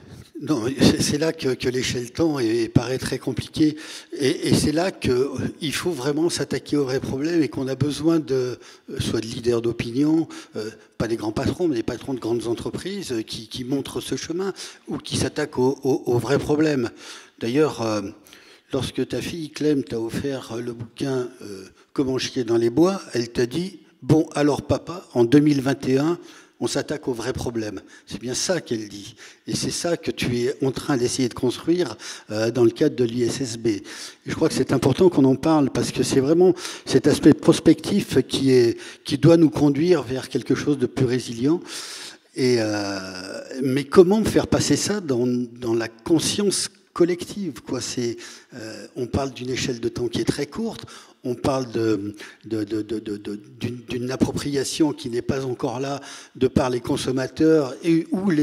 Non, c'est là que l'échelle temps paraît très compliquée. Et c'est là qu'il faut vraiment s'attaquer aux vrais problèmes et qu'on a besoin soit de leaders d'opinion, pas des grands patrons, mais des patrons de grandes entreprises qui montrent ce chemin ou qui s'attaquent aux vrais problèmes. D'ailleurs, lorsque ta fille, Clem, t'a offert le bouquin « Comment chier dans les bois », elle t'a dit « Bon, alors papa, en 2021, on s'attaque aux vrais problèmes ». C'est bien ça qu'elle dit. Et c'est ça que tu es en train d'essayer de construire dans le cadre de l'ISSB. Et je crois que c'est important qu'on en parle parce que c'est vraiment cet aspect prospectif qui doit nous conduire vers quelque chose de plus résilient. Mais comment faire passer ça dans la conscience collective, quoi. On parle d'une échelle de temps qui est très courte, on parle d'une appropriation qui n'est pas encore là de par les consommateurs ou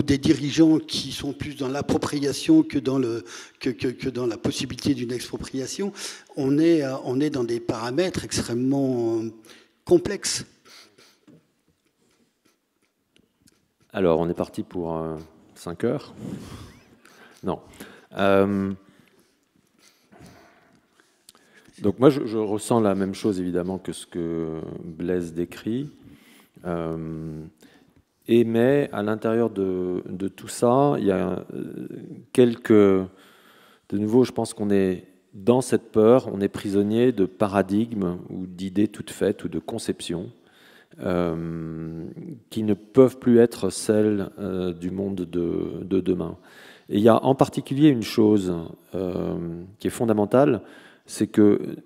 des dirigeants qui sont plus dans l'appropriation que dans la possibilité d'une expropriation. On est dans des paramètres extrêmement complexes. Alors, on est parti pour 5 heures. Non. Donc moi, je ressens la même chose, évidemment, que ce que Blaise décrit. Mais à l'intérieur de tout ça, il y a de nouveau, je pense qu'on est dans cette peur, on est prisonnier de paradigmes ou d'idées toutes faites ou de conceptions qui ne peuvent plus être celles du monde de demain. Et il y a en particulier une chose qui est fondamentale, c'est que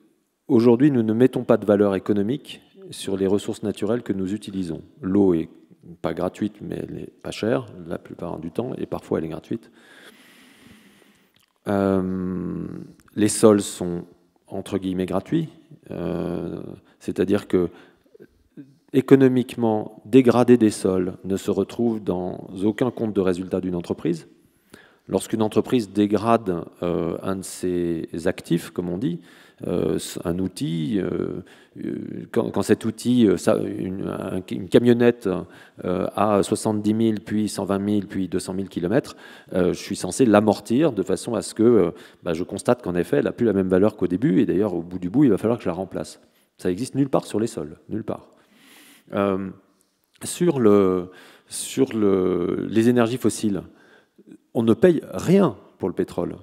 aujourd'hui nous ne mettons pas de valeur économique sur les ressources naturelles que nous utilisons. L'eau est pas gratuite, mais elle est pas chère la plupart du temps, et parfois elle est gratuite. Les sols sont entre guillemets gratuits, c'est-à-dire que économiquement, dégrader des sols ne se retrouve dans aucun compte de résultat d'une entreprise. Lorsqu'une entreprise dégrade un de ses actifs, comme on dit, un outil, quand cet outil, une camionnette a 70 000, puis 120 000, puis 200 000 km, je suis censé l'amortir de façon à ce que je constate qu'en effet, elle n'a plus la même valeur qu'au début, et d'ailleurs, au bout du bout, il va falloir que je la remplace. Ça existe nulle part sur les sols, nulle part. Sur les énergies fossiles, on ne paye rien pour le pétrole.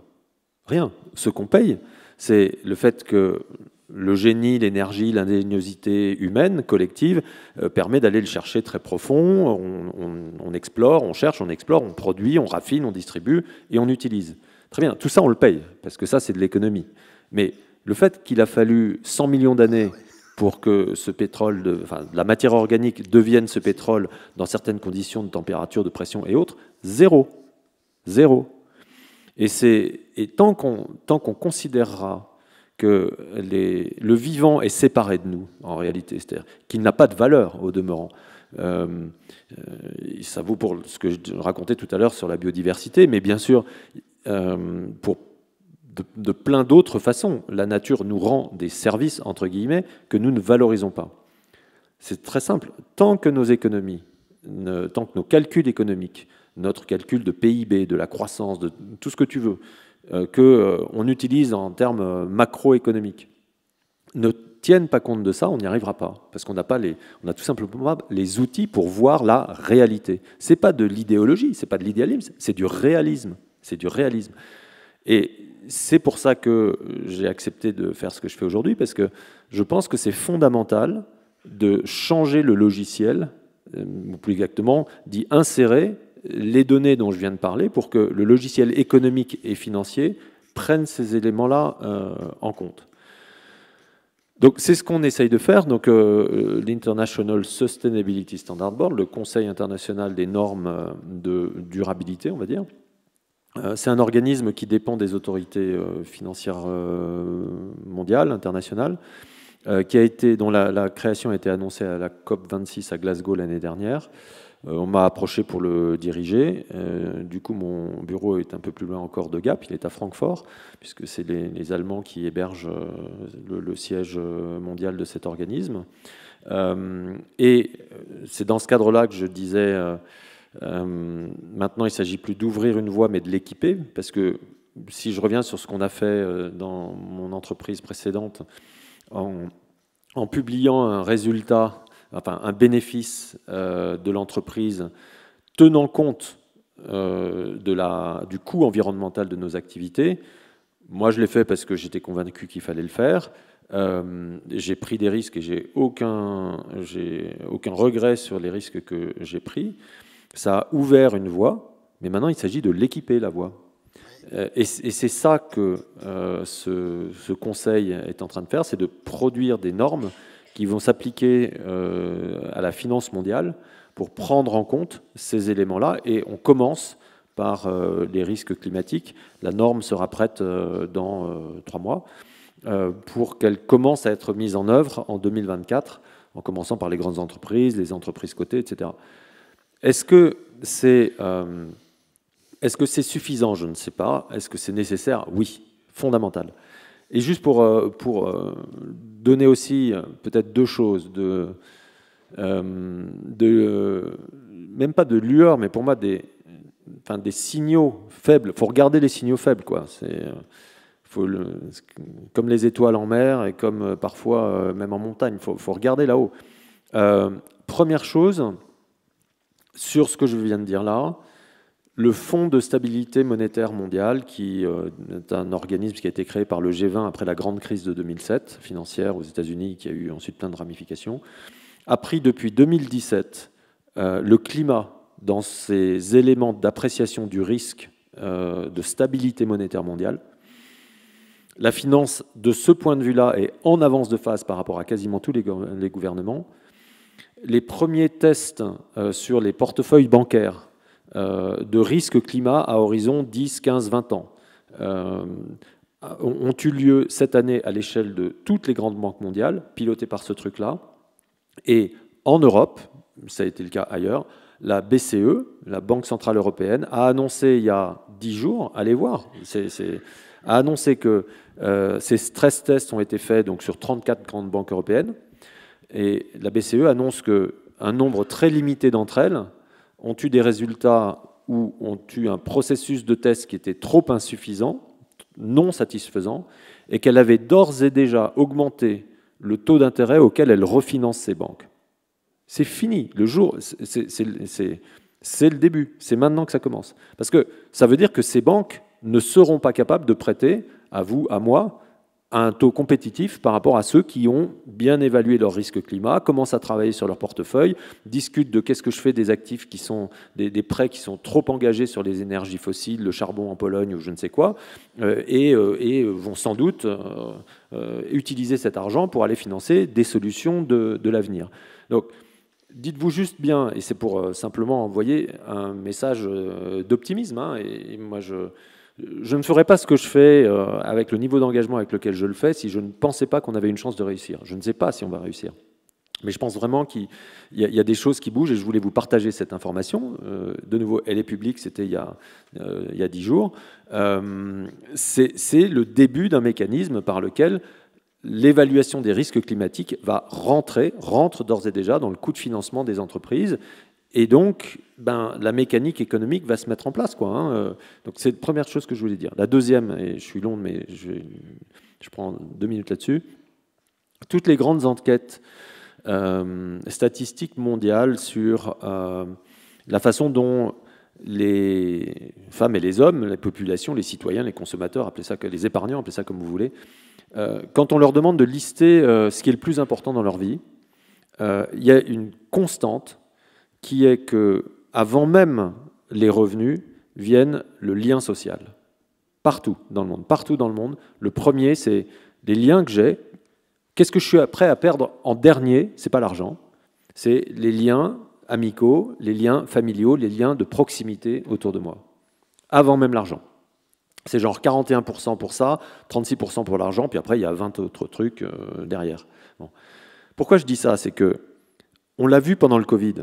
Rien. Ce qu'on paye, c'est le fait que le génie, l'énergie, l'ingéniosité humaine, collective, permet d'aller le chercher très profond. On explore, on cherche, on explore, on produit, on raffine, on distribue et on utilise. Très bien, tout ça on le paye, parce que ça c'est de l'économie. Mais le fait qu'il a fallu 100 millions d'années pour que ce pétrole, la matière organique devienne ce pétrole dans certaines conditions de température, de pression et autres, zéro. Zéro. Et tant qu'on considérera que le vivant est séparé de nous, en réalité, c'est-à-dire qu'il n'a pas de valeur au demeurant, ça vaut pour ce que je racontais tout à l'heure sur la biodiversité, mais bien sûr, pour de plein d'autres façons. La nature nous rend des services, entre guillemets, que nous ne valorisons pas. C'est très simple. Tant que nos économies, tant que nos calculs économiques, notre calcul de PIB, de la croissance, de tout ce que tu veux, qu'on utilise en termes macroéconomiques, ne tiennent pas compte de ça, on n'y arrivera pas. Parce qu'on n'a tout simplement pas les outils pour voir la réalité. Ce n'est pas de l'idéologie, ce n'est pas de l'idéalisme, c'est du réalisme. C'est du réalisme. Et c'est pour ça que j'ai accepté de faire ce que je fais aujourd'hui, parce que je pense que c'est fondamental de changer le logiciel, ou plus exactement, d'y insérer les données dont je viens de parler pour que le logiciel économique et financier prenne ces éléments-là en compte. Donc c'est ce qu'on essaye de faire. Donc l'International Sustainability Standard Board, le Conseil international des normes de durabilité, on va dire, c'est un organisme qui dépend des autorités financières mondiales, internationales, dont la création a été annoncée à la COP26 à Glasgow l'année dernière. On m'a approché pour le diriger. Du coup, mon bureau est un peu plus loin encore de Gap. Il est à Francfort, puisque c'est les Allemands qui hébergent le siège mondial de cet organisme. Et c'est dans ce cadre-là que je disais, maintenant, il ne s'agit plus d'ouvrir une voie, mais de l'équiper, parce que si je reviens sur ce qu'on a fait dans mon entreprise précédente, en publiant un résultat, enfin un bénéfice de l'entreprise tenant compte du coût environnemental de nos activités. Moi, je l'ai fait parce que j'étais convaincu qu'il fallait le faire. J'ai pris des risques et j'ai aucun regret sur les risques que j'ai pris. Ça a ouvert une voie, mais maintenant il s'agit de l'équiper, la voie. Et c'est ça que ce conseil est en train de faire, c'est de produire des normes qui vont s'appliquer à la finance mondiale pour prendre en compte ces éléments-là. Et on commence par les risques climatiques. La norme sera prête dans 3 mois pour qu'elle commence à être mise en œuvre en 2024, en commençant par les grandes entreprises, les entreprises cotées, etc. Est-ce que c'est suffisant? Je ne sais pas. Est-ce que c'est nécessaire? Oui, fondamental. Et juste pour donner aussi peut-être 2 choses, même pas de lueur, mais pour moi des signaux faibles. Il faut regarder les signaux faibles, quoi. Comme les étoiles en mer et comme parfois même en montagne. Il faut regarder là-haut. Première chose, sur ce que je viens de dire là, le Fonds de stabilité monétaire mondial, qui est un organisme qui a été créé par le G20 après la grande crise de 2007, financière aux États-Unis, qui a eu ensuite plein de ramifications, a pris depuis 2017 le climat dans ses éléments d'appréciation du risque de stabilité monétaire mondiale. La finance, de ce point de vue-là, est en avance de phase par rapport à quasiment tous les gouvernements. Les premiers tests sur les portefeuilles bancaires de risque climat à horizon 10, 15, 20 ans ont eu lieu cette année à l'échelle de toutes les grandes banques mondiales, pilotées par ce truc-là. Et en Europe, ça a été le cas ailleurs, la BCE, la Banque Centrale Européenne, a annoncé il y a 10 jours, allez voir, a annoncé que ces stress tests ont été faits donc, sur 34 grandes banques européennes, et la BCE annonce qu'un nombre très limité d'entre elles ont eu des résultats ou ont eu un processus de test qui était trop insuffisant, non satisfaisant, et qu'elle avait d'ores et déjà augmenté le taux d'intérêt auquel elle refinance ses banques. C'est fini, le jour, c'est le début, c'est maintenant que ça commence. Parce que ça veut dire que ces banques ne seront pas capables de prêter à vous, à moi, à un taux compétitif par rapport à ceux qui ont bien évalué leur risque climat, commencent à travailler sur leur portefeuille, discutent de qu'est-ce que je fais des actifs qui sont des prêts qui sont trop engagés sur les énergies fossiles, le charbon en Pologne ou je ne sais quoi, et vont sans doute utiliser cet argent pour aller financer des solutions de l'avenir. Donc, dites-vous juste bien, et c'est pour simplement envoyer un message d'optimisme, hein, et moi je ne ferais pas ce que je fais avec le niveau d'engagement avec lequel je le fais si je ne pensais pas qu'on avait une chance de réussir. Je ne sais pas si on va réussir. Mais je pense vraiment qu'il y a des choses qui bougent et je voulais vous partager cette information. De nouveau, elle est publique, c'était il y a 10 jours. C'est le début d'un mécanisme par lequel l'évaluation des risques climatiques rentre d'ores et déjà dans le coût de financement des entreprises. Et donc, la mécanique économique va se mettre en place, quoi, hein. Donc, c'est la première chose que je voulais dire. La deuxième, et je suis long, mais je prends 2 minutes là-dessus. Toutes les grandes enquêtes statistiques mondiales sur la façon dont les femmes et les hommes, les populations, les citoyens, les consommateurs, appelez ça, les épargnants, appelez ça comme vous voulez, quand on leur demande de lister ce qui est le plus important dans leur vie, il y a une constante qui est que, avant même les revenus, viennent le lien social. Partout dans le monde. Le premier, c'est les liens que j'ai. Qu'est-ce que je suis prêt à perdre en dernier? C'est pas l'argent. C'est les liens amicaux, les liens familiaux, les liens de proximité autour de moi. Avant même l'argent. C'est genre 41% pour ça, 36% pour l'argent, puis après, il y a 20 autres trucs derrière. Bon. Pourquoi je dis ça? C'est que on l'a vu pendant le Covid.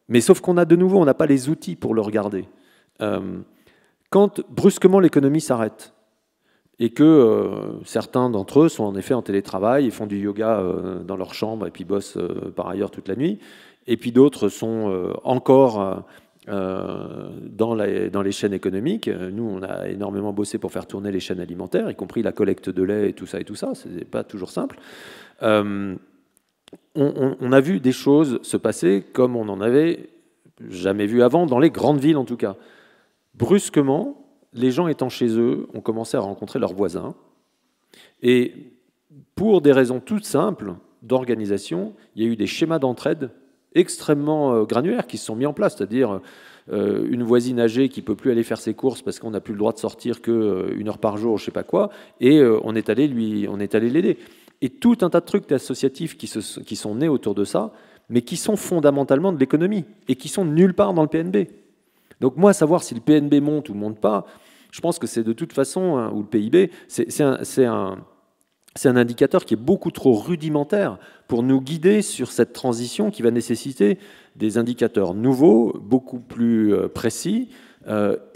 Mais sauf qu'on a de nouveau, on n'a pas les outils pour le regarder. Quand brusquement l'économie s'arrête et que certains d'entre eux sont en effet en télétravail et font du yoga dans leur chambre et puis bossent par ailleurs toute la nuit, et puis d'autres sont encore dans les chaînes économiques. Nous, on a énormément bossé pour faire tourner les chaînes alimentaires, y compris la collecte de lait et tout ça, c'est pas toujours simple. On a vu des choses se passer comme on n'en avait jamais vu avant, dans les grandes villes en tout cas. Brusquement, les gens étant chez eux ont commencé à rencontrer leurs voisins. Et pour des raisons toutes simples d'organisation, il y a eu des schémas d'entraide extrêmement granulaires qui se sont mis en place, c'est-à-dire une voisine âgée qui ne peut plus aller faire ses courses parce qu'on n'a plus le droit de sortir qu'1 heure par jour, je ne sais pas quoi, et on est allé l'aider. Et tout un tas de trucs associatifs qui sont nés autour de ça, mais qui sont fondamentalement de l'économie et qui sont nulle part dans le PNB. Donc moi, savoir si le PNB monte ou monte pas, je pense que c'est de toute façon, ou le PIB, c'est un indicateur qui est beaucoup trop rudimentaire pour nous guider sur cette transition qui va nécessiter des indicateurs nouveaux, beaucoup plus précis,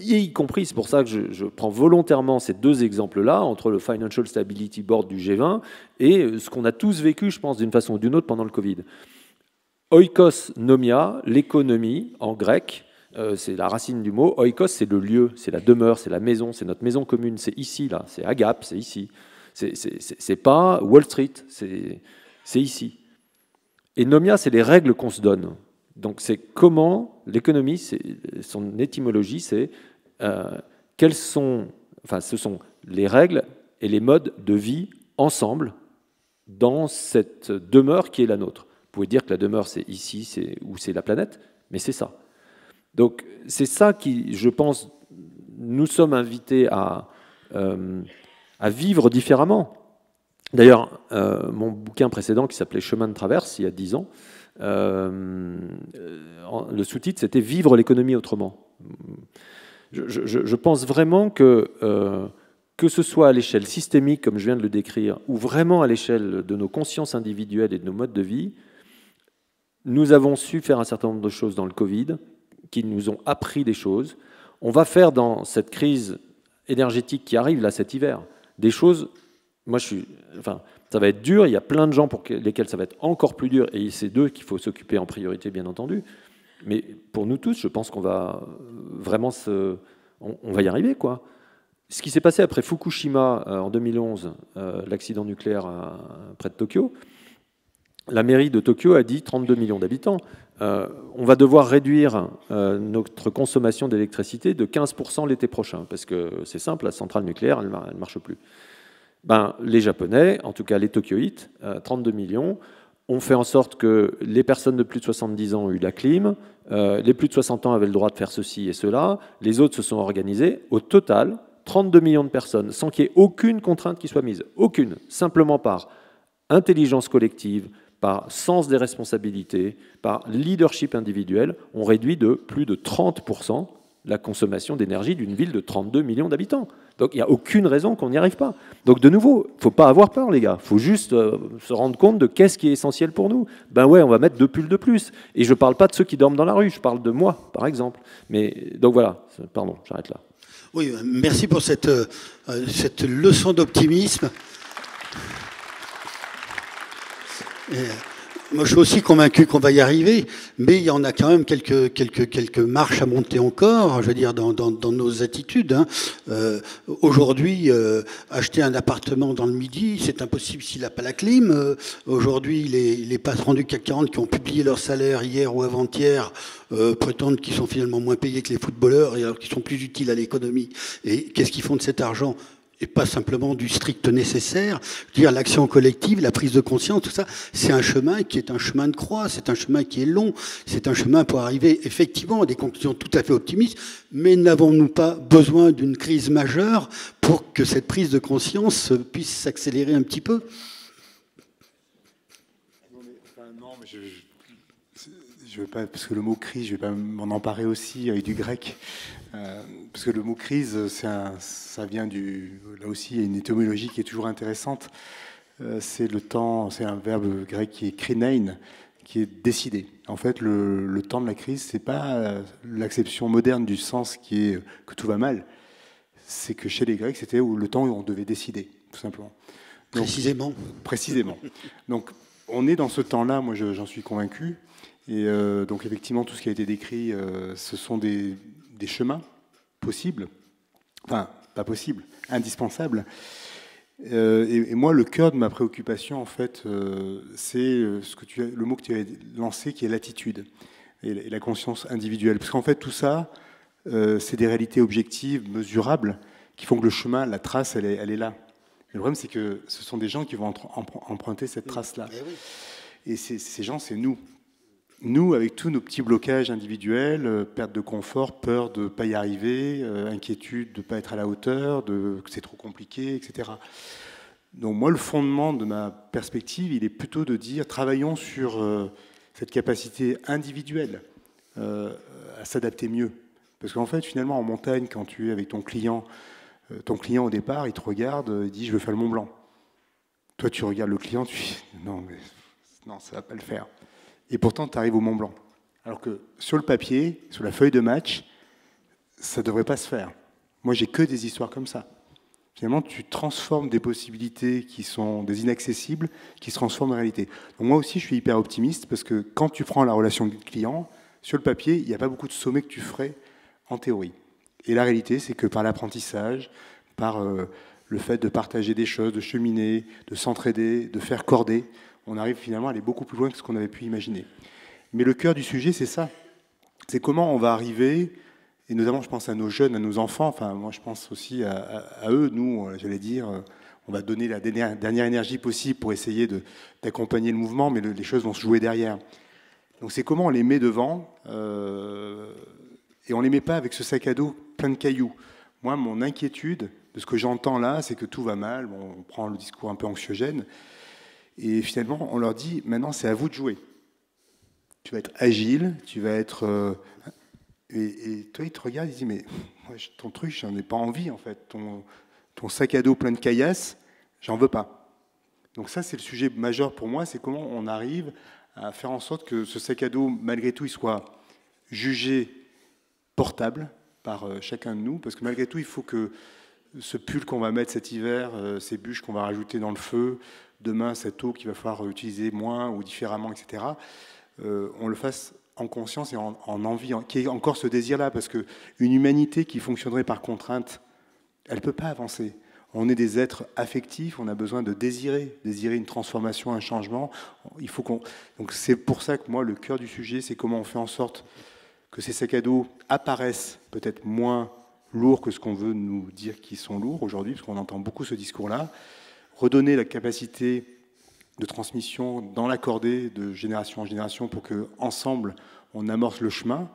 y compris, c'est pour ça que je prends volontairement ces 2 exemples-là, entre le Financial Stability Board du G20 et ce qu'on a tous vécu, je pense, d'une façon ou d'une autre pendant le Covid. Oikos nomia, l'économie, en grec, c'est la racine du mot. Oikos, c'est le lieu, c'est la demeure, c'est la maison, c'est notre maison commune, c'est ici, là, c'est Agap, c'est ici. C'est pas Wall Street, c'est ici. Et nomia, c'est les règles qu'on se donne. Donc c'est comment l'économie, son étymologie, c'est ce sont les règles et les modes de vie ensemble dans cette demeure qui est la nôtre. Vous pouvez dire que la demeure c'est ici, ou c'est la planète, mais c'est ça. Donc c'est ça qui, je pense, nous sommes invités à vivre différemment. D'ailleurs, mon bouquin précédent qui s'appelait Chemin de traverse, il y a 10 ans, le sous-titre c'était « Vivre l'économie autrement ». Je pense vraiment que ce soit à l'échelle systémique, comme je viens de le décrire, ou vraiment à l'échelle de nos consciences individuelles et de nos modes de vie, nous avons su faire un certain nombre de choses dans le Covid qui nous ont appris des choses. On va faire dans cette crise énergétique qui arrive là cet hiver des choses. Moi, ça va être dur. Il y a plein de gens pour lesquels ça va être encore plus dur, et c'est d'eux qu'il faut s'occuper en priorité, bien entendu. Mais pour nous tous, je pense qu'on va vraiment on va y arriver, quoi. Ce qui s'est passé après Fukushima en 2011, l'accident nucléaire près de Tokyo, la mairie de Tokyo a dit 32 millions d'habitants. On va devoir réduire notre consommation d'électricité de 15% l'été prochain, parce que c'est simple, la centrale nucléaire, elle ne marche plus. Les Japonais, en tout cas les Tokyoïtes, 32 millions, ont fait en sorte que les personnes de plus de 70 ans ont eu la clim, les plus de 60 ans avaient le droit de faire ceci et cela, les autres se sont organisés. Au total, 32 millions de personnes, sans qu'il y ait aucune contrainte qui soit mise, aucune, simplement par intelligence collective, par sens des responsabilités, par leadership individuel, ont réduit de plus de 30% la consommation d'énergie d'une ville de 32 millions d'habitants. Donc il n'y a aucune raison qu'on n'y arrive pas. Donc de nouveau, il ne faut pas avoir peur, les gars. Il faut juste se rendre compte de qu'est-ce qui est essentiel pour nous. Ouais, on va mettre 2 pulls de plus. Et je ne parle pas de ceux qui dorment dans la rue, je parle de moi, par exemple. Donc voilà, pardon, j'arrête là. Oui, merci pour cette leçon d'optimisme. Moi, je suis aussi convaincu qu'on va y arriver, mais il y en a quand même quelques marches à monter encore, je veux dire, dans nos attitudes. Aujourd'hui, acheter un appartement dans le Midi, c'est impossible s'il n'a pas la clim. Aujourd'hui, les patrons du CAC 40 qui ont publié leur salaire hier ou avant-hier prétendent qu'ils sont finalement moins payés que les footballeurs, et alors qu'ils sont plus utiles à l'économie. Et qu'est-ce qu'ils font de cet argent ? Et pas simplement du strict nécessaire. Je veux dire, l'action collective, la prise de conscience, tout ça, c'est un chemin qui est un chemin de croix, c'est un chemin qui est long, c'est un chemin pour arriver effectivement à des conclusions tout à fait optimistes, mais n'avons-nous pas besoin d'une crise majeure pour que cette prise de conscience puisse s'accélérer un petit peu ? Non, mais je veux pas, parce que le mot crise, je vais pas m'en emparer aussi avec du grec. Parce que le mot crise, ça vient là aussi, il y a une étymologie qui est toujours intéressante. C'est un verbe grec qui est krinein, qui est décidé. En fait, le temps de la crise, c'est pas l'acception moderne du sens qui est que tout va mal. C'est que chez les Grecs, c'était le temps où on devait décider, tout simplement. Donc, précisément. Donc, on est dans ce temps-là, moi j'en suis convaincu. Et donc, effectivement, tout ce qui a été décrit, ce sont des chemins possibles, enfin, pas possibles, indispensables. Et moi, le cœur de ma préoccupation, en fait, c'est le mot que tu as lancé, qui est l'attitude et la conscience individuelle. Parce qu'en fait, tout ça, c'est des réalités objectives, mesurables, qui font que le chemin, la trace, elle est là. Le problème, c'est que ce sont des gens qui vont emprunter cette trace-là. Et ces gens, c'est nous. Nous, avec tous nos petits blocages individuels, perte de confort, peur de ne pas y arriver, inquiétude de ne pas être à la hauteur, que c'est trop compliqué, etc. Donc moi, le fondement de ma perspective, il est plutôt de dire, travaillons sur cette capacité individuelle à s'adapter mieux. Parce qu'en fait, finalement, en montagne, quand tu es avec ton client au départ, il te regarde, il dit « je veux faire le Mont Blanc ». Toi, tu regardes le client, tu dis « non, ça ne va pas le faire ». Et pourtant, tu arrives au Mont Blanc. Alors que sur le papier, sur la feuille de match, ça ne devrait pas se faire. Moi, j'ai que des histoires comme ça. Finalement, tu transformes des possibilités qui sont des inaccessibles, qui se transforment en réalité. Donc moi aussi, je suis hyper optimiste parce que quand tu prends la relation client, sur le papier, il n'y a pas beaucoup de sommets que tu ferais en théorie. Et la réalité, c'est que par l'apprentissage, par le fait de partager des choses, de cheminer, de s'entraider, de faire corder, on arrive finalement à aller beaucoup plus loin que ce qu'on avait pu imaginer. Mais le cœur du sujet, c'est ça. C'est comment on va arriver, et notamment je pense à nos jeunes, à nos enfants, enfin moi je pense aussi à eux, nous, j'allais dire, on va donner la dernière énergie possible pour essayer d'accompagner le mouvement, mais les choses vont se jouer derrière. Donc c'est comment on les met devant, et on ne les met pas avec ce sac à dos plein de cailloux. Moi, mon inquiétude de ce que j'entends là, c'est que tout va mal, bon, on prend le discours un peu anxiogène, et finalement, on leur dit, maintenant, c'est à vous de jouer. Tu vas être agile, tu vas être... Et toi, il te regarde, il dit, mais moi, ton truc, j'en ai pas envie, en fait. Ton sac à dos plein de caillasses, j'en veux pas. Donc ça, c'est le sujet majeur pour moi, c'est comment on arrive à faire en sorte que ce sac à dos, malgré tout, il soit jugé portable par chacun de nous, parce que malgré tout, il faut que ce pull qu'on va mettre cet hiver, ces bûches qu'on va rajouter dans le feu, demain, cette eau qu'il va falloir utiliser moins ou différemment, etc., on le fasse en conscience et en envie, qu'il y ait encore ce désir-là, parce qu'une humanité qui fonctionnerait par contrainte, elle ne peut pas avancer. On est des êtres affectifs, on a besoin de désirer une transformation, un changement. Il faut Donc c'est pour ça que moi, le cœur du sujet, c'est comment on fait en sorte que ces sacs à dos apparaissent peut-être moins lourds que ce qu'on veut nous dire qu'ils sont lourds aujourd'hui, parce qu'on entend beaucoup ce discours-là. Redonner la capacité de transmission dans la cordée de génération en génération pour qu'ensemble, on amorce le chemin.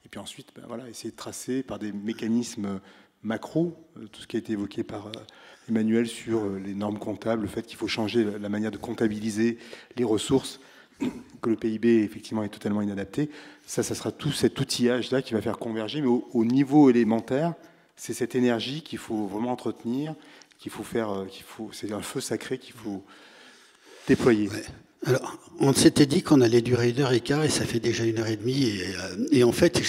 Et puis ensuite, voilà, essayer de tracer par des mécanismes macro, tout ce qui a été évoqué par Emmanuel sur les normes comptables, le fait qu'il faut changer la manière de comptabiliser les ressources, que le PIB effectivement est totalement inadapté. Ça sera tout cet outillage-là qui va faire converger, mais au niveau élémentaire, c'est cette énergie qu'il faut vraiment entretenir, c'est un feu sacré qu'il faut déployer. Ouais. Alors, on s'était dit qu'on allait durer 1h15 et ça fait déjà 1h30. Et en fait,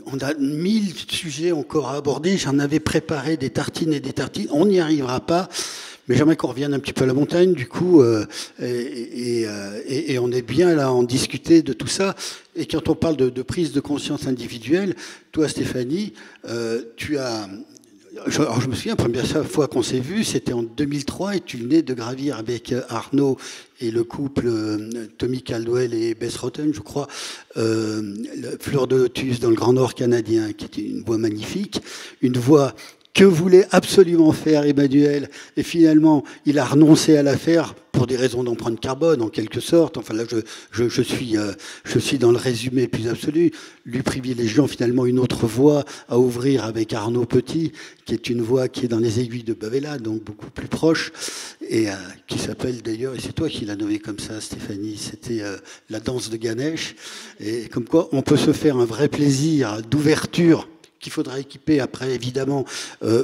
on a 1000 sujets encore à aborder. J'en avais préparé des tartines et des tartines. On n'y arrivera pas. Mais j'aimerais qu'on revienne un petit peu à la montagne, du coup, et on est bien là à en discuter de tout ça. Et quand on parle de prise de conscience individuelle, toi, Stéphanie, tu as... Alors je me souviens, la première fois qu'on s'est vu, c'était en 2003, et tu venais de gravir avec Arnaud et le couple Tommy Caldwell et Bess Rotten, je crois, Fleur de Lotus dans le Grand Nord canadien, qui était une voix magnifique, une voix que voulait absolument faire Emmanuel, et finalement, il a renoncé à la faire pour des raisons d'empreinte carbone, en quelque sorte. Enfin là, je suis dans le résumé plus absolu, lui privilégiant finalement une autre voie à ouvrir avec Arnaud Petit, qui est une voie qui est dans les aiguilles de Bavella, donc beaucoup plus proche, et qui s'appelle d'ailleurs, et c'est toi qui l'as nommé comme ça, Stéphanie, c'était la danse de Ganesh, et comme quoi on peut se faire un vrai plaisir d'ouverture qu'il faudra équiper après, évidemment,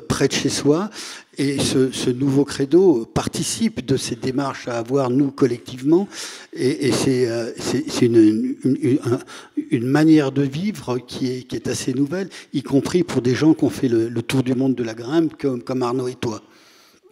près de chez soi. Et ce nouveau credo participe de ces démarches à avoir, nous, collectivement. Et c'est une manière de vivre qui est assez nouvelle, y compris pour des gens qui ont fait le tour du monde de la grimpe, comme Arnaud et toi.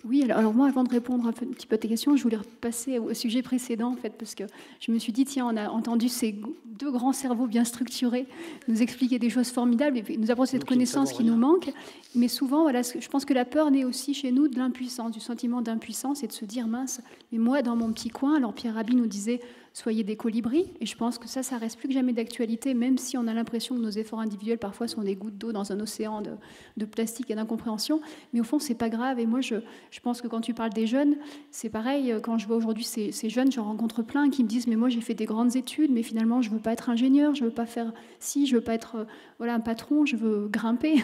Oui, alors moi, avant de répondre un petit peu à tes questions, je voulais repasser au sujet précédent, en fait, parce que je me suis dit, tiens, on a entendu ces deux grands cerveaux bien structurés nous expliquer des choses formidables et puis nous apporter cette connaissance qui nous manque. Mais souvent, voilà, je pense que la peur naît aussi chez nous de l'impuissance, du sentiment d'impuissance et de se dire, mince, mais moi, dans mon petit coin, alors Pierre Rabhi nous disait, soyez des colibris, et je pense que ça reste plus que jamais d'actualité, même si on a l'impression que nos efforts individuels parfois sont des gouttes d'eau dans un océan de plastique et d'incompréhension, mais au fond c'est pas grave. Et moi je pense que quand tu parles des jeunes, c'est pareil, quand je vois aujourd'hui ces jeunes, j'en rencontre plein qui me disent mais moi j'ai fait des grandes études, mais finalement je veux pas être ingénieur, je veux pas faire je veux pas être un patron, je veux grimper.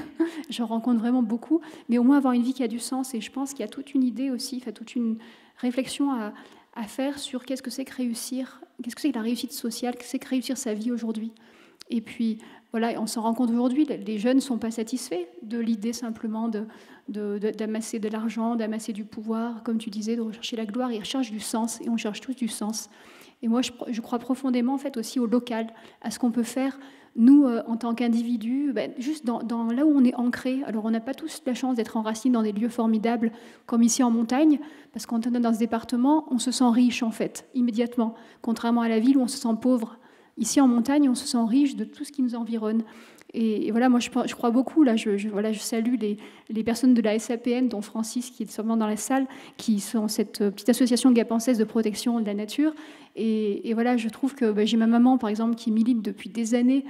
J'en rencontre vraiment beaucoup, mais au moins avoir une vie qui a du sens. Et je pense qu'il y a toute une idée aussi, toute une réflexion à faire sur qu'est-ce que c'est que réussir, qu'est-ce que c'est que la réussite sociale, qu'est-ce que c'est que réussir sa vie aujourd'hui. Et puis, voilà, on s'en rend compte aujourd'hui, les jeunes ne sont pas satisfaits de l'idée simplement d'amasser de l'argent, d'amasser du pouvoir, comme tu disais, de rechercher la gloire. Ils recherchent du sens, et on cherche tous du sens. Et moi, je crois profondément en fait, aussi au local, à ce qu'on peut faire, nous, en tant qu'individus, juste dans là où on est ancré. Alors, on n'a pas tous la chance d'être enracinés dans des lieux formidables, comme ici en montagne, parce qu'on est dans ce département, on se sent riche, en fait, immédiatement, contrairement à la ville où on se sent pauvre. Ici, en montagne, on se sent riche de tout ce qui nous environne. Et voilà, moi, je crois beaucoup. Là, je salue les personnes de la SAPN, dont Francis, qui est sûrement dans la salle, qui sont cette petite association gapençaise de protection de la nature. Et voilà, je trouve que j'ai ma maman, par exemple, qui milite depuis des années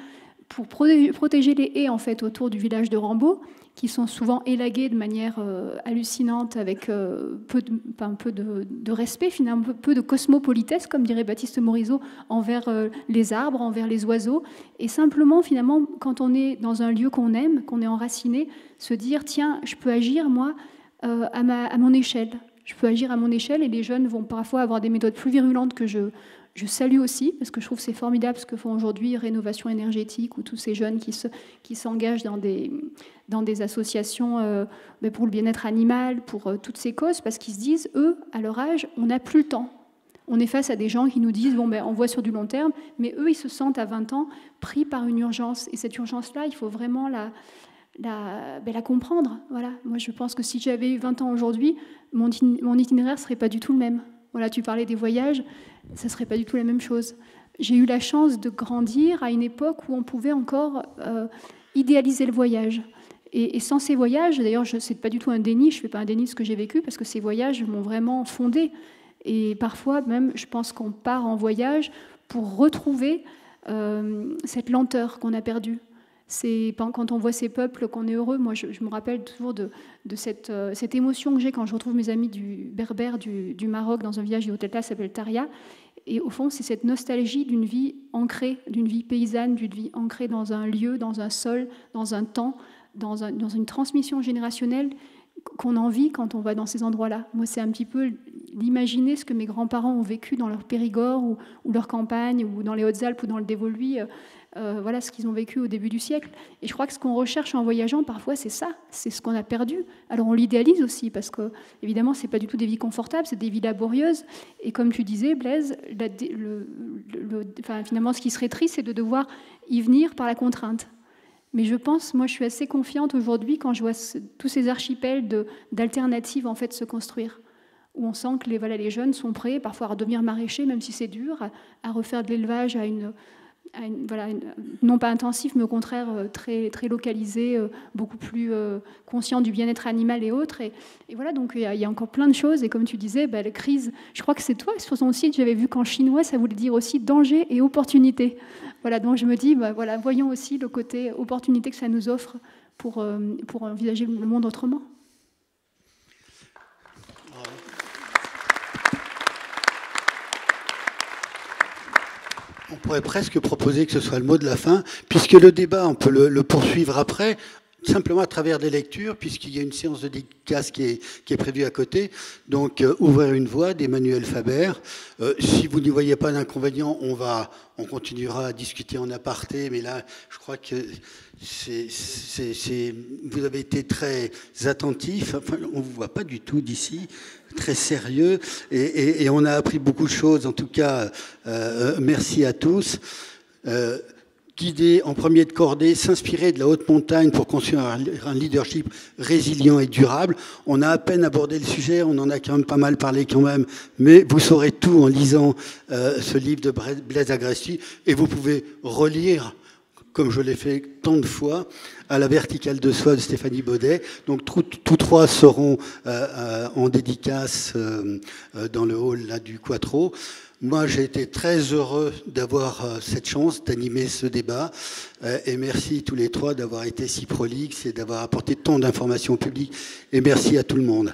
pour protéger les haies, en fait, autour du village de Rambaud, qui sont souvent élaguées de manière hallucinante, avec peu de respect, finalement, peu de cosmopolitesse, comme dirait Baptiste Morisot, envers les arbres, envers les oiseaux. Et simplement, finalement, quand on est dans un lieu qu'on aime, qu'on est enraciné, se dire, tiens, je peux agir, moi, à mon échelle. Je peux agir à mon échelle, et les jeunes vont parfois avoir des méthodes plus virulentes que je salue aussi, parce que je trouve que c'est formidable ce que font aujourd'hui Rénovation énergétique, ou tous ces jeunes qui s'engagent dans des associations pour le bien-être animal, pour toutes ces causes, parce qu'ils se disent, eux, à leur âge, on n'a plus le temps. On est face à des gens qui nous disent, bon, ben, on voit sur du long terme, mais eux, ils se sentent à 20 ans pris par une urgence. Et cette urgence-là, il faut vraiment la comprendre. Voilà. Moi, je pense que si j'avais eu 20 ans aujourd'hui, mon itinéraire ne serait pas du tout le même. Voilà, tu parlais des voyages, ça ne serait pas du tout la même chose. J'ai eu la chance de grandir à une époque où on pouvait encore idéaliser le voyage. Et sans ces voyages, d'ailleurs, ce n'est pas du tout un déni, je ne fais pas un déni de ce que j'ai vécu, parce que ces voyages m'ont vraiment fondé. Et parfois, même, je pense qu'on part en voyage pour retrouver cette lenteur qu'on a perdue. C'est quand on voit ces peuples qu'on est heureux. Moi, je me rappelle toujours de cette émotion que j'ai quand je retrouve mes amis berbères du Maroc dans un village du Hôtel qui s'appelle Taria. Et au fond, c'est cette nostalgie d'une vie ancrée, d'une vie paysanne, d'une vie ancrée dans un lieu, dans un sol, dans un temps, dans une transmission générationnelle qu'on envie quand on va dans ces endroits-là. Moi, c'est un petit peu d'imaginer ce que mes grands-parents ont vécu dans leur Périgord ou leur campagne, ou dans les Hautes-Alpes ou dans le Dévoluy, voilà ce qu'ils ont vécu au début du siècle. Et je crois que ce qu'on recherche en voyageant, parfois, c'est ça, c'est ce qu'on a perdu. Alors on l'idéalise aussi, parce que, évidemment, ce n'est pas du tout des vies confortables, c'est des vies laborieuses. Et comme tu disais, Blaise, finalement, ce qui serait triste, c'est de devoir y venir par la contrainte. Mais je pense, moi je suis assez confiante aujourd'hui quand je vois tous ces archipels d'alternatives en fait se construire, où on sent que les jeunes sont prêts parfois à devenir maraîchers, même si c'est dur, à refaire de l'élevage non pas intensif, mais au contraire très, très localisé, beaucoup plus conscient du bien-être animal et autres. Et voilà, donc il y a encore plein de choses. Et comme tu disais, la crise, je crois que c'est toi, sur ton site, j'avais vu qu'en chinois, ça voulait dire aussi danger et opportunité. Voilà, donc je me dis, voilà, voyons aussi le côté opportunité que ça nous offre pour envisager le monde autrement. On pourrait presque proposer que ce soit le mot de la fin, puisque le débat, on peut le poursuivre après, simplement à travers des lectures, puisqu'il y a une séance de dédicace qui est prévue à côté. Donc, Ouvrir une voie d'Emmanuel Faber. Si vous n'y voyez pas d'inconvénient, on continuera à discuter en aparté, mais là, je crois que vous avez été très attentifs. Enfin, on ne vous voit pas du tout d'ici, très sérieux, et on a appris beaucoup de choses. En tout cas, merci à tous. Guider en premier de cordée, s'inspirer de la haute montagne pour construire un leadership résilient et durable. On a à peine abordé le sujet, on en a quand même pas mal parlé quand même, mais vous saurez tout en lisant ce livre de Blaise Agresti, et vous pouvez relire, comme je l'ai fait tant de fois, à la verticale de soi de Stéphanie Baudet. Donc tous trois seront en dédicace dans le hall là, du Quattro. Moi, j'ai été très heureux d'avoir cette chance d'animer ce débat, et merci tous les trois d'avoir été si prolixes et d'avoir apporté tant d'informations publiques, et merci à tout le monde.